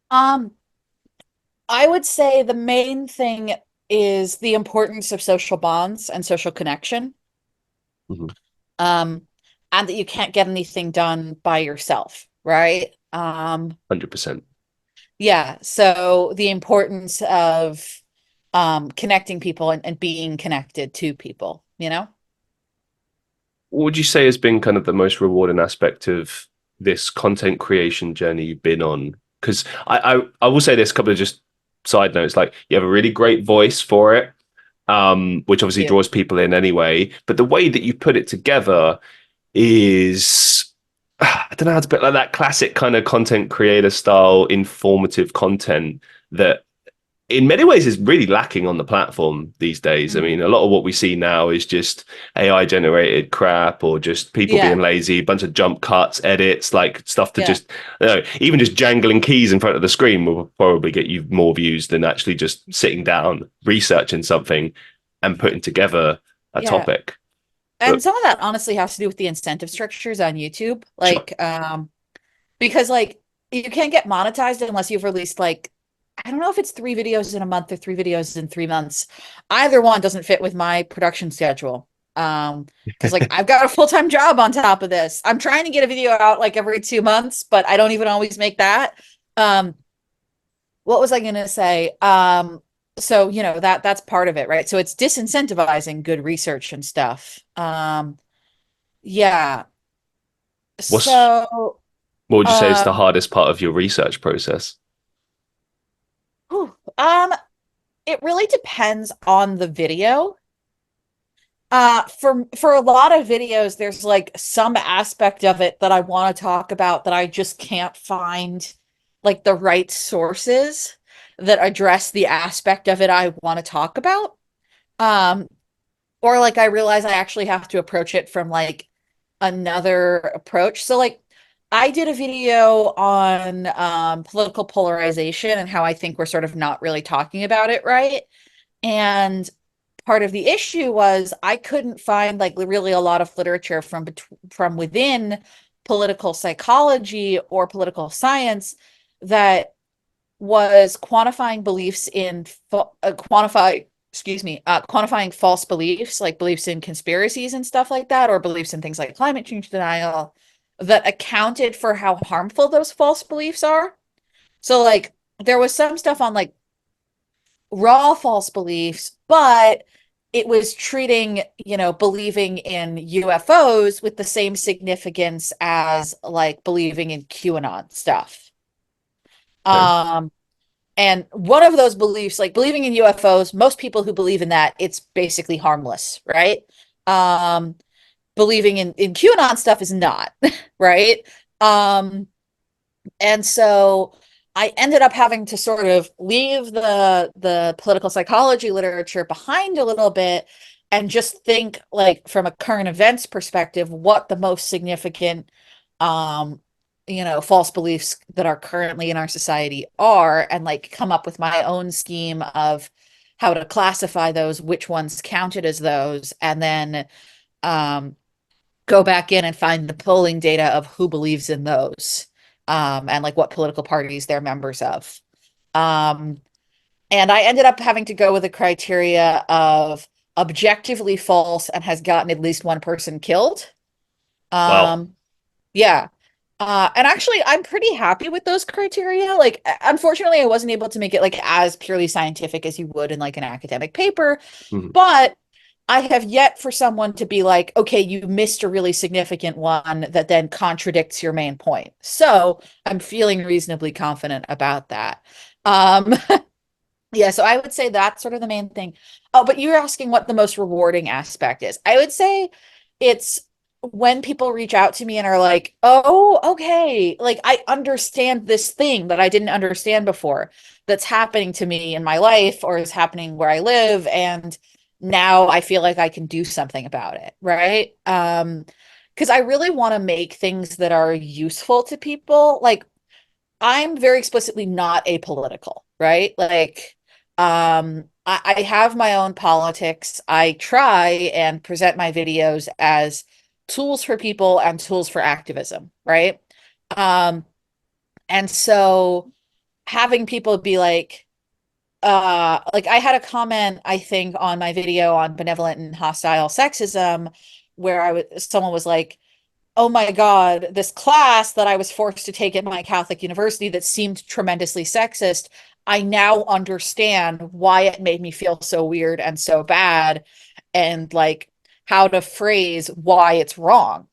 Um, I would say the main thing is the importance of social bonds and social connection. Mhm. Um, and that you can't get anything done by yourself, right? 100%. Yeah, so the importance of connecting people and being connected to people, you know? What would you say has been kind of the most rewarding aspect of this content creation journey you've been on? Because I will say this, a couple of just side notes. Like, you have a really great voice for it, which obviously You. draws people in anyway. But the way that you put it together is, I don't know how to put it, like that classic kind of content creator style informative content that in many ways is really lacking on the platform these days. I Mhm. mean, a lot of what we see now is just AI generated crap, or just people being Yeah, lazy, a bunch of jump cuts, edits, like stuff to yeah, just, even just jangling keys in front of the screen will probably get you more views than actually just sitting down, researching something and putting together a yeah. topic. And But some of that honestly has to do with the incentive structures on YouTube. sure. Because like you can't get monetized unless you've released like I don't know if it's 3 videos in a month or 3 videos in 3 months. Either one doesn't fit with my production schedule. Because like I've got a full-time job on top of this. I'm trying to get a video out like every 2 months, but I don't even always make that. Um, what was I gonna say? So you know that's part of it, right? So it's disincentivizing good research and stuff. Yeah. What's, So what would you say is the um hardest part of your research process? whew, um it really depends on the video. For a lot of videos, there's like some aspect of it that I want to talk about that I just can't find like the right sources that address the aspect of it I want to talk about. Um, or like I realize I actually have to approach it from like another approach. So like I did a video on political polarization and how I think we're sort of not really talking about it right. And part of the issue was I couldn't find like really a lot of literature from within political psychology or political science that was quantifying beliefs in quantifying false beliefs like beliefs in conspiracies and stuff like that or beliefs in things like climate change denial that accounted for how harmful those false beliefs are. So like there was some stuff on like raw false beliefs, but it was treating, believing in UFOs with the same significance as like believing in QAnon stuff. Okay. Um, and one of those beliefs, like believing in UFOs, most people who believe in that, it's basically harmless, right? Um, Believing in QAnon stuff is not, right? Um, And so I ended up having to sort of leave the political psychology literature behind a little bit and just think like from a current events perspective, what the most significant false beliefs that are currently in our society are and like come up with my own scheme of how to classify those, which ones counted as those, and then um go back in and find the polling data of who believes in those and like what political parties they're members of. Um, and I ended up having to go with a criteria of objectively false and has gotten at least one person killed. Wow. Um, yeah. And actually, I'm pretty happy with those criteria. Like, unfortunately, I wasn't able to make it like as purely scientific as you would in like an academic paper, Mhm. but I have yet for someone to be like, okay, you missed a really significant one that then contradicts your main point. So I'm feeling reasonably confident about that. Um, yeah, so I would say that's sort of the main thing. Oh, but you're asking what the most rewarding aspect is. I would say it's when people reach out to me and are like, oh, okay, like I understand this thing that I didn't understand before that's happening to me in my life or is happening where I live. And now I feel like I can do something about it, right? Because I really want to make things that are useful to people. Like I'm very explicitly not apolitical, right? Like, I have my own politics. I try and present my videos as tools for people and tools for activism, right? Um, and so having people be like I had a comment, I think, on my video on benevolent and hostile sexism, where someone was like, oh my God, this class that I was forced to take at my Catholic university that seemed tremendously sexist, I now understand why it made me feel so weird and so bad, and like how to phrase why it's wrong.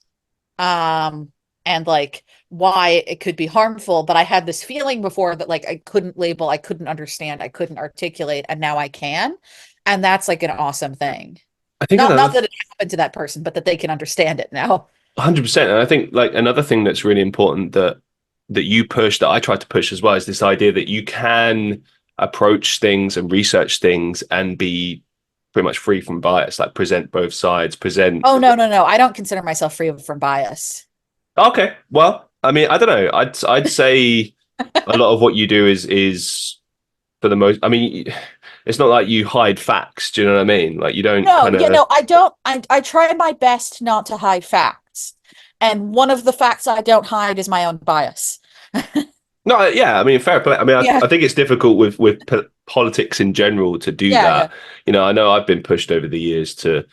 And like why it could be harmful. But I had this feeling before that like I couldn't label, I couldn't understand, I couldn't articulate, and now I can. And that's like an awesome thing. I think Not another that it happened to that person, but that they can understand it now. 100%. And I think like another thing that's really important that you push, that I try to push as well, is this idea that you can approach things and research things and be pretty much free from bias, like present both sides, present. Oh, no, no, no. I don't consider myself free from bias. Okay, well, I mean, I don't know. I'd say a lot of what you do is for the most. I mean, it's not like you hide facts. Do you know what I mean? Like you don't No, kind you of. know, I don't. I try my best not to hide facts. And one of the facts I don't hide is my own bias. No, yeah, I mean, fair play. I mean, Yeah. I think it's difficult with politics in general to do Yeah, yeah. that. You know, I know I've been pushed over the years to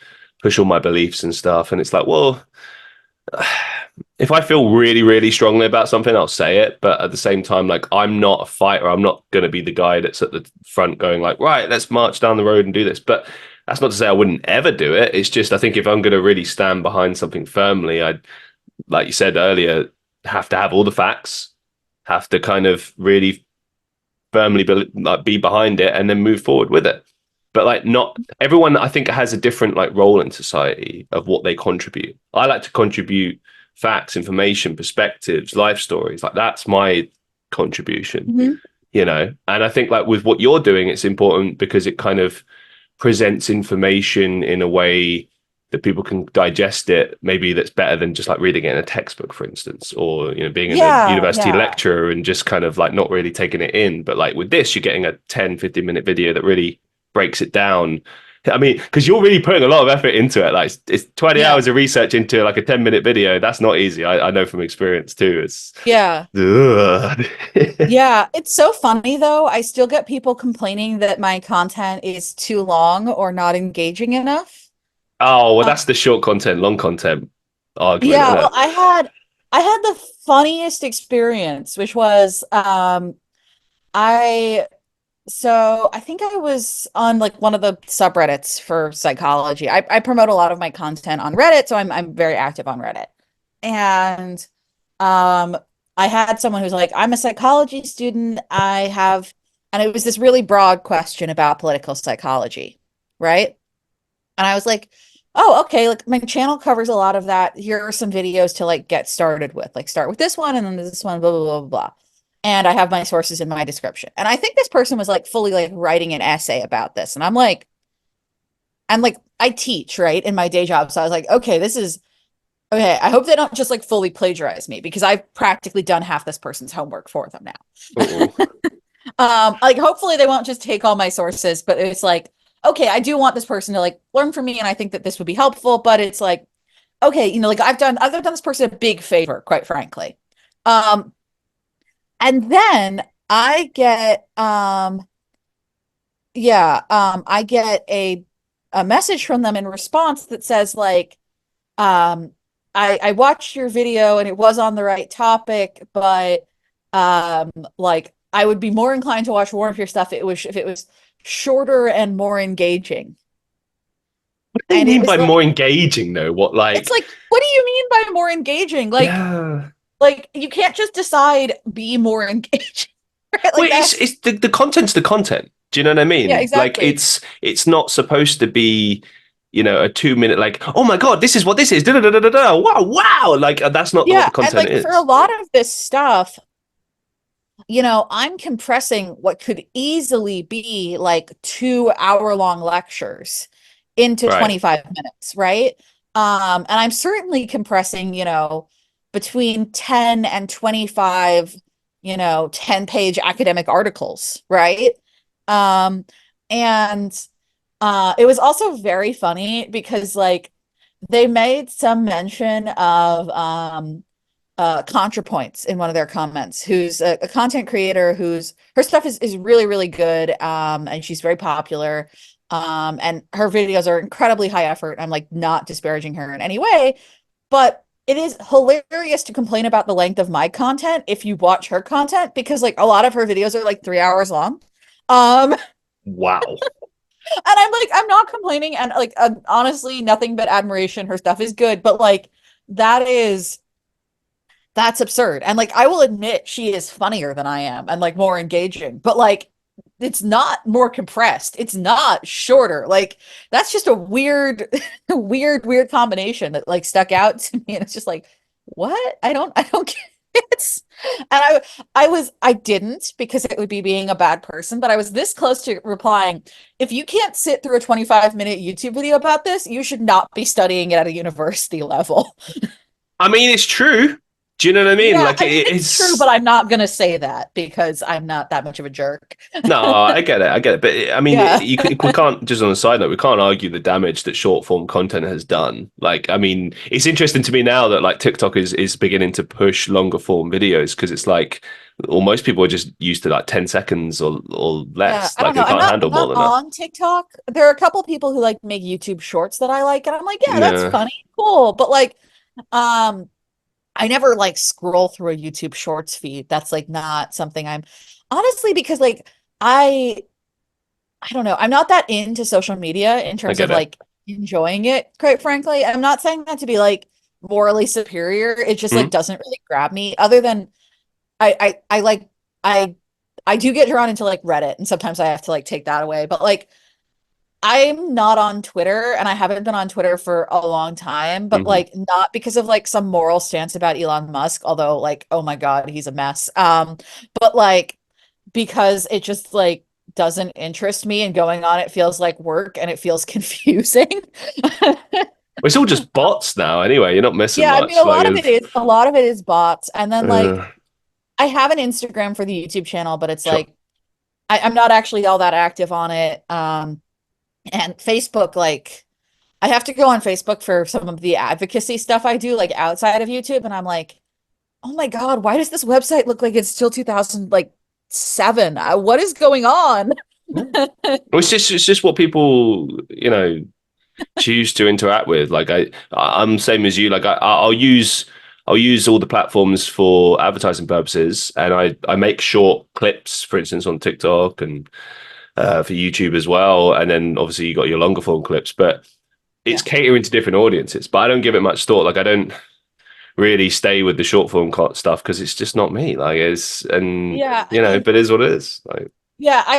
push all my beliefs and stuff, and it's like, well, if I feel really, really strongly about something, I'll say it. But at the same time, like, I'm not a fighter. I'm not going to be the guy that's at the front going like, right, let's march down the road and do this. But that's not to say I wouldn't ever do it. It's just I think if I'm going to really stand behind something firmly, I, like you said earlier, have to have all the facts, have to kind of really firmly be behind it and then move forward with it. But like not everyone I think has a different like role in society of what they contribute. I like to contribute facts, information, perspectives, life stories. Like that's my contribution, Mhm. you know. And I think like with what you're doing, it's important because it kind of presents information in a way that people can digest it, maybe that's better than just like reading it in a textbook, for instance, or you know, being in a Yeah, university yeah. lecture and just kind of like not really taking it in. But like with this, you're getting a 10-15 minute video that really breaks it down. I mean, because you're really putting a lot of effort into it. Like it's 20 Yeah. hours of research into like a 10-minute video. That's not easy. I know from experience too. It's Yeah. ugh. Yeah, it's so funny though. I still get people complaining that my content is too long or not engaging enough. Oh, well, Uh, that's the short content, long content argument, yeah, isn't well, it? I had the funniest experience, which was I so I think I was on like one of the subreddits for psychology. I promote a lot of my content on Reddit, so I'm very active on Reddit. And um I had someone who's like, I'm a psychology student. And it was this really broad question about political psychology, right? And I was like, oh, okay, like my channel covers a lot of that. Here are some videos to like get started with. Like start with this one and then this one, blah, blah, blah, blah. And I have my sources in my description. And I think this person was like fully like writing an essay about this. And I'm like, I teach, right, in my day job. So I was like, okay, this is okay. I hope they don't just like fully plagiarize me because I've practically done half this person's homework for them now. Uh-oh. Like hopefully they won't just take all my sources, but it's like, okay, I do want this person to like learn from me, and I think that this would be helpful, but it's like, okay, like I've done this person a big favor, quite frankly. Um, and then I get a message from them in response that says like, um, I watched your video and it was on the right topic, but like I would be more inclined to watch more of your stuff if it was shorter and more engaging. What do they And it mean was by like, more engaging though? What it's like like, what do you mean by more engaging? yeah. Like you can't just decide be more engaging. Right? Well, Like that's it's the content's the content. Do you know what I yeah, mean? Like exactly. it's not supposed to be, a 2 minute like, oh my god, this is what this is. Da, da, da, da, da, da. Wow, wow. Like that's not what Yeah, the and content like for a is. lot of this stuff, I'm compressing what could easily be like 2 hour long lectures into Right. 25 minutes, right? And I'm certainly compressing, between 10 and 25, 10-page academic articles, right? Um, and it was also very funny because like they made some mention of ContraPoints in one of their comments, who's a content creator whose her stuff is really, really good. And she's very popular. And her videos are incredibly high effort. I'm like not disparaging her in any way, but it is hilarious to complain about the length of my content if you watch her content because like a lot of her videos are like 3 hours long. And Wow. I'm like, I'm not complaining, and like honestly, nothing but admiration. Her stuff is good, but like that is that's absurd. And like I will admit she is funnier than I am and like more engaging, but like it's not more compressed. It's not shorter. Like that's just a weird, weird combination that like stuck out to me. And it's just like, what? I don't get it. And I didn't because it would be being a bad person, but I was this close to replying, if you can't sit through a 25-minute YouTube video about this, you should not be studying it at a university level. I mean, it's true. Do you know what I mean? Yeah, Like I mean, it's true, but it's I'm not gonna say that because I'm not that much of a jerk. no, I get it, I get it. But I mean, Yeah. we can't just on a side note, we can't argue the damage that short form content has done. Like, I mean, it's interesting to me now that like TikTok is beginning to push longer form videos because it's like, well, most people are just used to like 10 seconds or Yeah, less. I Like don't know. they I'm can't not handle I'm more not than that. on TikTok. There are a couple people who like make YouTube shorts that I like, and I'm like, yeah, that's Yeah, funny, cool. But like, um, I never like scroll through a YouTube shorts feed. That's like not something I'm honestly because like I I don't know. I'm not that into social media in I terms of get it. like enjoying it, quite frankly. I'm not saying that to be like morally superior. It just like Hmm? doesn't really grab me other than I like I I do get drawn into like Reddit and sometimes I have to like take that away. But like I'm not on Twitter and I haven't been on Twitter for a long time, but Hmm. like not because of like some moral stance about Elon Musk, although like, oh my God, he's a mess. But like because it just like doesn't interest me and going on it feels like work and it feels confusing. It's all just bots now. Anyway, you're not missing Yeah, I mean much. Like, it's, a lot of it is bots. And then like uh, I have an Instagram for the YouTube channel, but it's sure. like I'm not actually all that active on it. And Facebook, like I have to go on Facebook for some of the advocacy stuff I do, like outside of YouTube, and I'm like, oh my God, why does this website look like it's still 2000 like seven? What is going on? Yeah. Well, it's just what people choose to interact with. Like I'm same as you. Like I'll use all the platforms for advertising purposes, and I make short clips, for instance, on TikTok and for YouTube as well. And then obviously you got your longer form clips, but it's Yeah. catering to different audiences. But I don't give it much thought. Like I don't really stay with the short form stuff because it's just not me. Like it's and Yeah, I mean, but it is what it is. Like yeah, I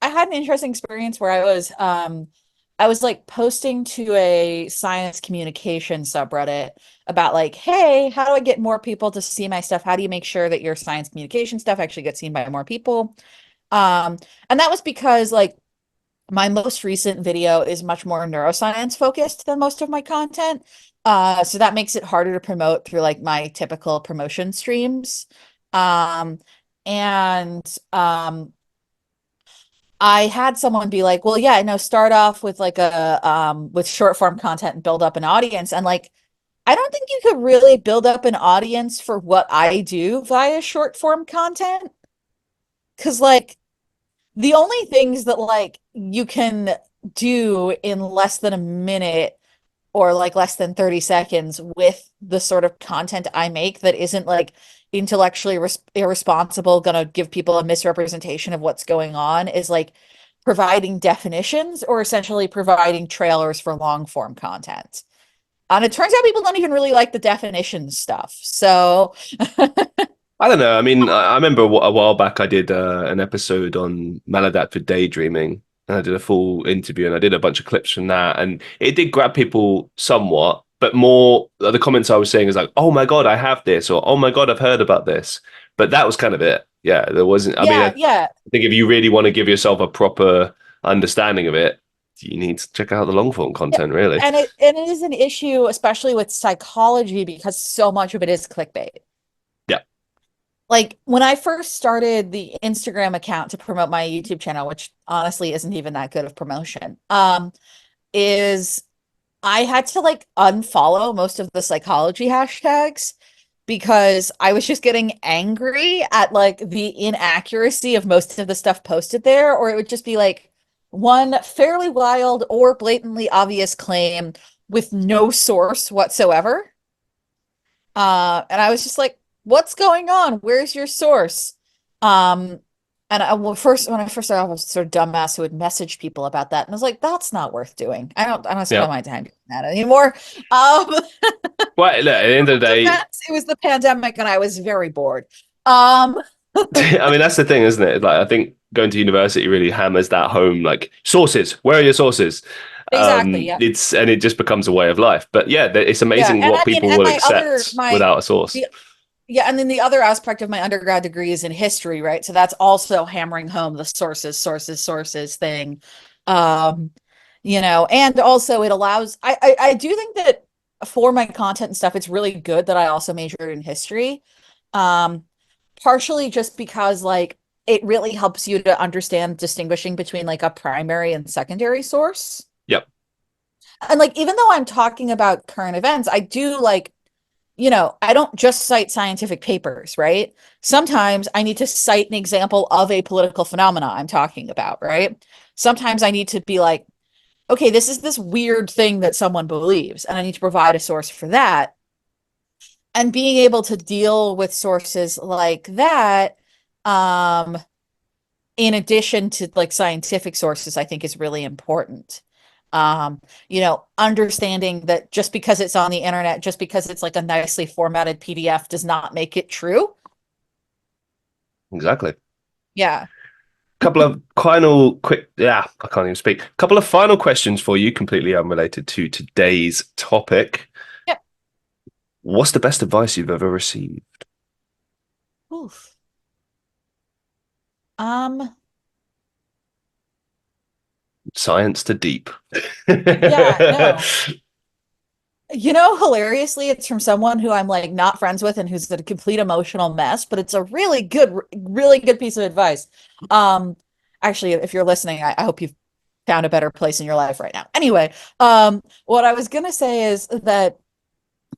had an interesting experience where I was like posting to a science communication subreddit about like, hey, how do I get more people to see my stuff? How do you make sure that your science communication stuff actually gets seen by more people? Um, and that was because like my most recent video is much more neuroscience focused than most of my content. So that makes it harder to promote through like my typical promotion streams. Um, and I had someone be like, well, yeah, I know, start off with like a with short form content and build up an audience. And like, I don't think you could really build up an audience for what I do via short form content. Cause like the only things that like you can do in less than a minute or like less than 30 seconds with the sort of content I make that isn't like intellectually irresponsible, gonna give people a misrepresentation of what's going on is like providing definitions or essentially providing trailers for long form content. And it turns out people don't even really like the definition stuff. So I don't know. I mean, I remember a while back I did an episode on maladaptive daydreaming, and I did a full interview, and I did a bunch of clips from that, and it did grab people somewhat, but more the comments I was saying is like, "Oh my God, I have this," or "Oh my God, I've heard about this," but that was kind of it. Yeah, there wasn't. I mean, I yeah. think if you really want to give yourself a proper understanding of it, you need to check out the long form content, really. And it is an issue, especially with psychology, because so much of it is clickbait. Yeah. Like when I first started the Instagram account to promote my YouTube channel, which honestly isn't even that good of promotion, is I had to like unfollow most of the psychology hashtags because I was just getting angry at like the inaccuracy of most of the stuff posted there, or it would just be like one fairly wild or blatantly obvious claim with no source whatsoever. And I was just like, what's going on? Where's your source? And when I first started off, I was sort of dumbass who would message people about that. And I was like, that's not worth doing. I don't spend Yeah. my time doing that anymore. Well, look, at the end of the day, It was the pandemic and I was very bored. I mean, that's the thing, isn't it? Like, I think going to university really hammers that home. Like, sources, where are your sources? Exactly. Yeah. It just becomes a way of life. But yeah, it's Yeah. amazing And what I mean, people and will my other, accept without a source. yeah. And then the other aspect of my undergrad degree is in history, right? So that's also hammering home the sources thing. Um, and also it allows, I do think that for my content and stuff, it's really good that I also majored in history. Um, Partially just because like it really helps you to understand distinguishing between like a primary and secondary source. Yep. And like even though I'm talking about current events, I do like, I don't just cite scientific papers, right? Sometimes I need to cite an example of a political phenomena I'm talking about, right? Sometimes I need to be like, okay, this is this weird thing that someone believes, and I need to provide a source for that. And being able to deal with sources like that, um, in addition to like scientific sources, I think is really important. Understanding that just because it's on the internet, just because it's like a nicely formatted PDF does not make it true. Exactly. Yeah. Couple of final quick, yeah, I can't even speak. Couple of final questions for you, completely unrelated to today's topic. Yeah. What's the best advice you've ever received? Oof. Um, Science to deep. yeah, no. Hilariously, it's from someone who I'm like not friends with and who's a complete emotional mess, but it's a really good piece of advice. Actually, if you're listening, I hope you've found a better place in your life right now. Anyway, what I was gonna say is that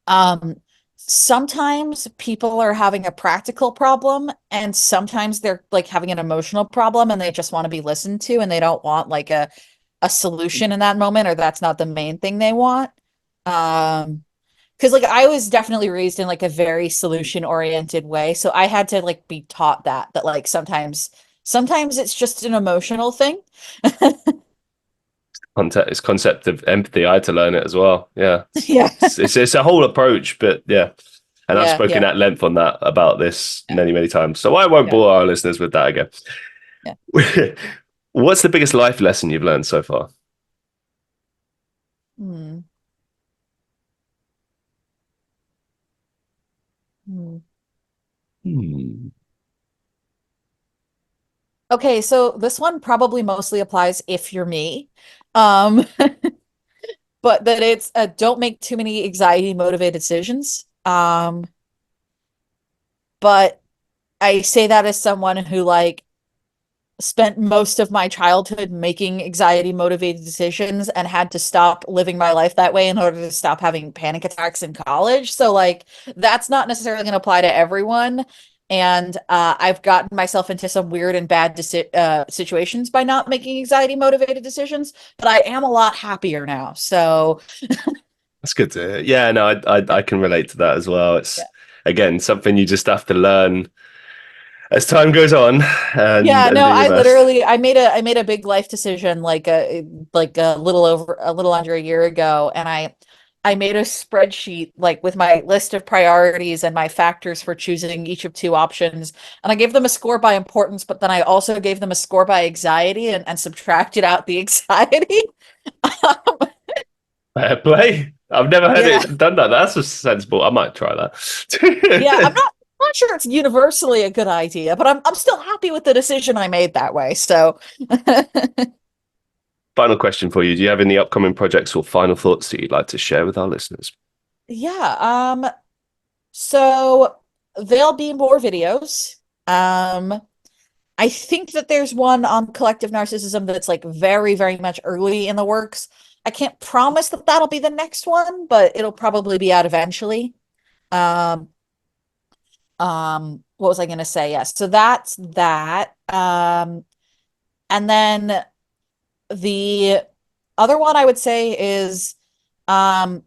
um sometimes people are having a practical problem and sometimes they're like having an emotional problem and they just want to be listened to and they don't want like a solution in that moment, or that's not the main thing they want. Because like I was definitely raised in like a very solution oriented way, so I had to like be taught that like sometimes it's just an emotional thing. Concept of empathy. I had to learn it as well. Yeah, Yeah. it's a whole approach, but yeah. And I've spoken Yeah. at length on that about this Yeah. many times, so I won't Yeah. bore our listeners with that again. Yeah. What's the biggest life lesson you've learned so far? Hmm. Hmm. Hmm. Okay, so this one probably mostly applies if you're me. Um, but that it's don't make too many anxiety motivated decisions. But I say that as someone who like spent most of my childhood making anxiety motivated decisions and had to stop living my life that way in order to stop having panic attacks in college. So like that's not necessarily going to apply to everyone. And I've gotten myself into some weird and bad situations by not making anxiety motivated decisions, but I am a lot happier now. So That's good to hear. Yeah, no, I can relate to that as well. It's yeah, again something you just have to learn. as time goes on, and Yeah, no, do your I best. literally I made a big life decision like a little under a year ago, and I made a spreadsheet like with my list of priorities and my factors for choosing each of two options, and I gave them a score by importance, but then I also gave them a score by anxiety and subtracted out the anxiety. Fair play. I've never heard Yeah. it done that. That's a sensible. I might try Yeah, I'm that. not sure it's universally a good idea, but I'm still happy with the decision I made that way. So Final question for you. Do you have any upcoming projects or final thoughts that you'd like to share with our listeners? yeah, so there'll be more videos. I think that there's one on collective narcissism that's like very, very much early in the works. I can't promise that that'll be the next one, but it'll probably be out eventually. Um, what was I going to say? Yes. So that's that. And then the other one I would say is um,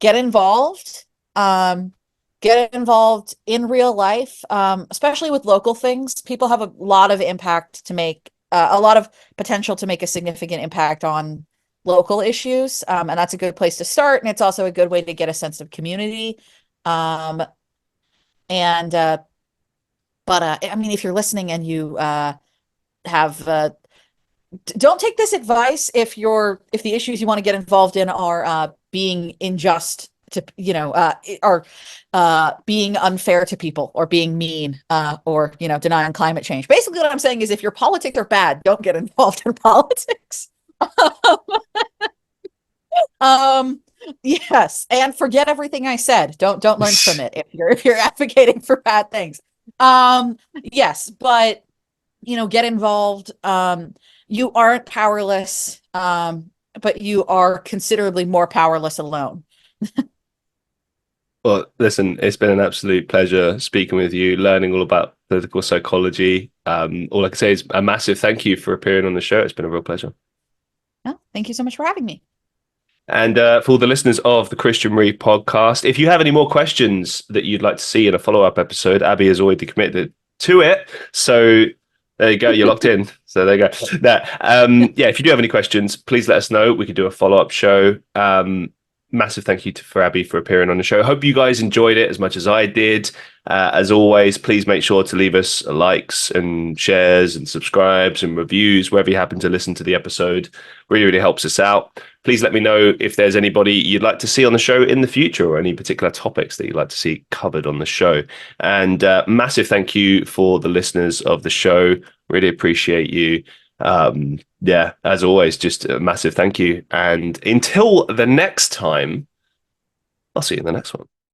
get involved. Um, get involved in real life, especially with local things. People have a lot of impact to make, a lot of potential to make a significant impact on local issues. And that's a good place to start. And it's also a good way to get a sense of community. Um, and, but I mean, if you're listening and you have don't take this advice if the issues you want to get involved in are being unjust to or being unfair to people or being mean or denying climate change. Basically what I'm saying is if your politics are bad, don't get involved in politics. um yes, and forget everything I said. Don't learn from it if you're advocating for bad things. Yes, but get involved. You aren't powerless, but you are considerably more powerless alone. Well, listen, it's been an absolute pleasure speaking with you, learning all about political psychology. All I can say is a massive thank you for appearing on the show. It's been a real pleasure. Oh, thank you so much for having me. And for all the listeners of the Christian Reeve podcast, if you have any more questions that you'd like to see in a follow-up episode, Abby has already committed to it. So there you go. You're locked in. So there you go. Yeah, if you do have any questions, please let us know. We could do a follow-up show. Massive thank you for Abby for appearing on the show. Hope you guys enjoyed it as much as I did. As always, please make sure to leave us likes and shares and subscribes and reviews wherever you happen to listen to the episode. Really, really helps us out. Please let me know if there's anybody you'd like to see on the show in the future or any particular topics that you'd like to see covered on the show. And massive thank you for the listeners of the show. Really appreciate you. Yeah, as always, just a massive thank you. And until the next time, I'll see you in the next one.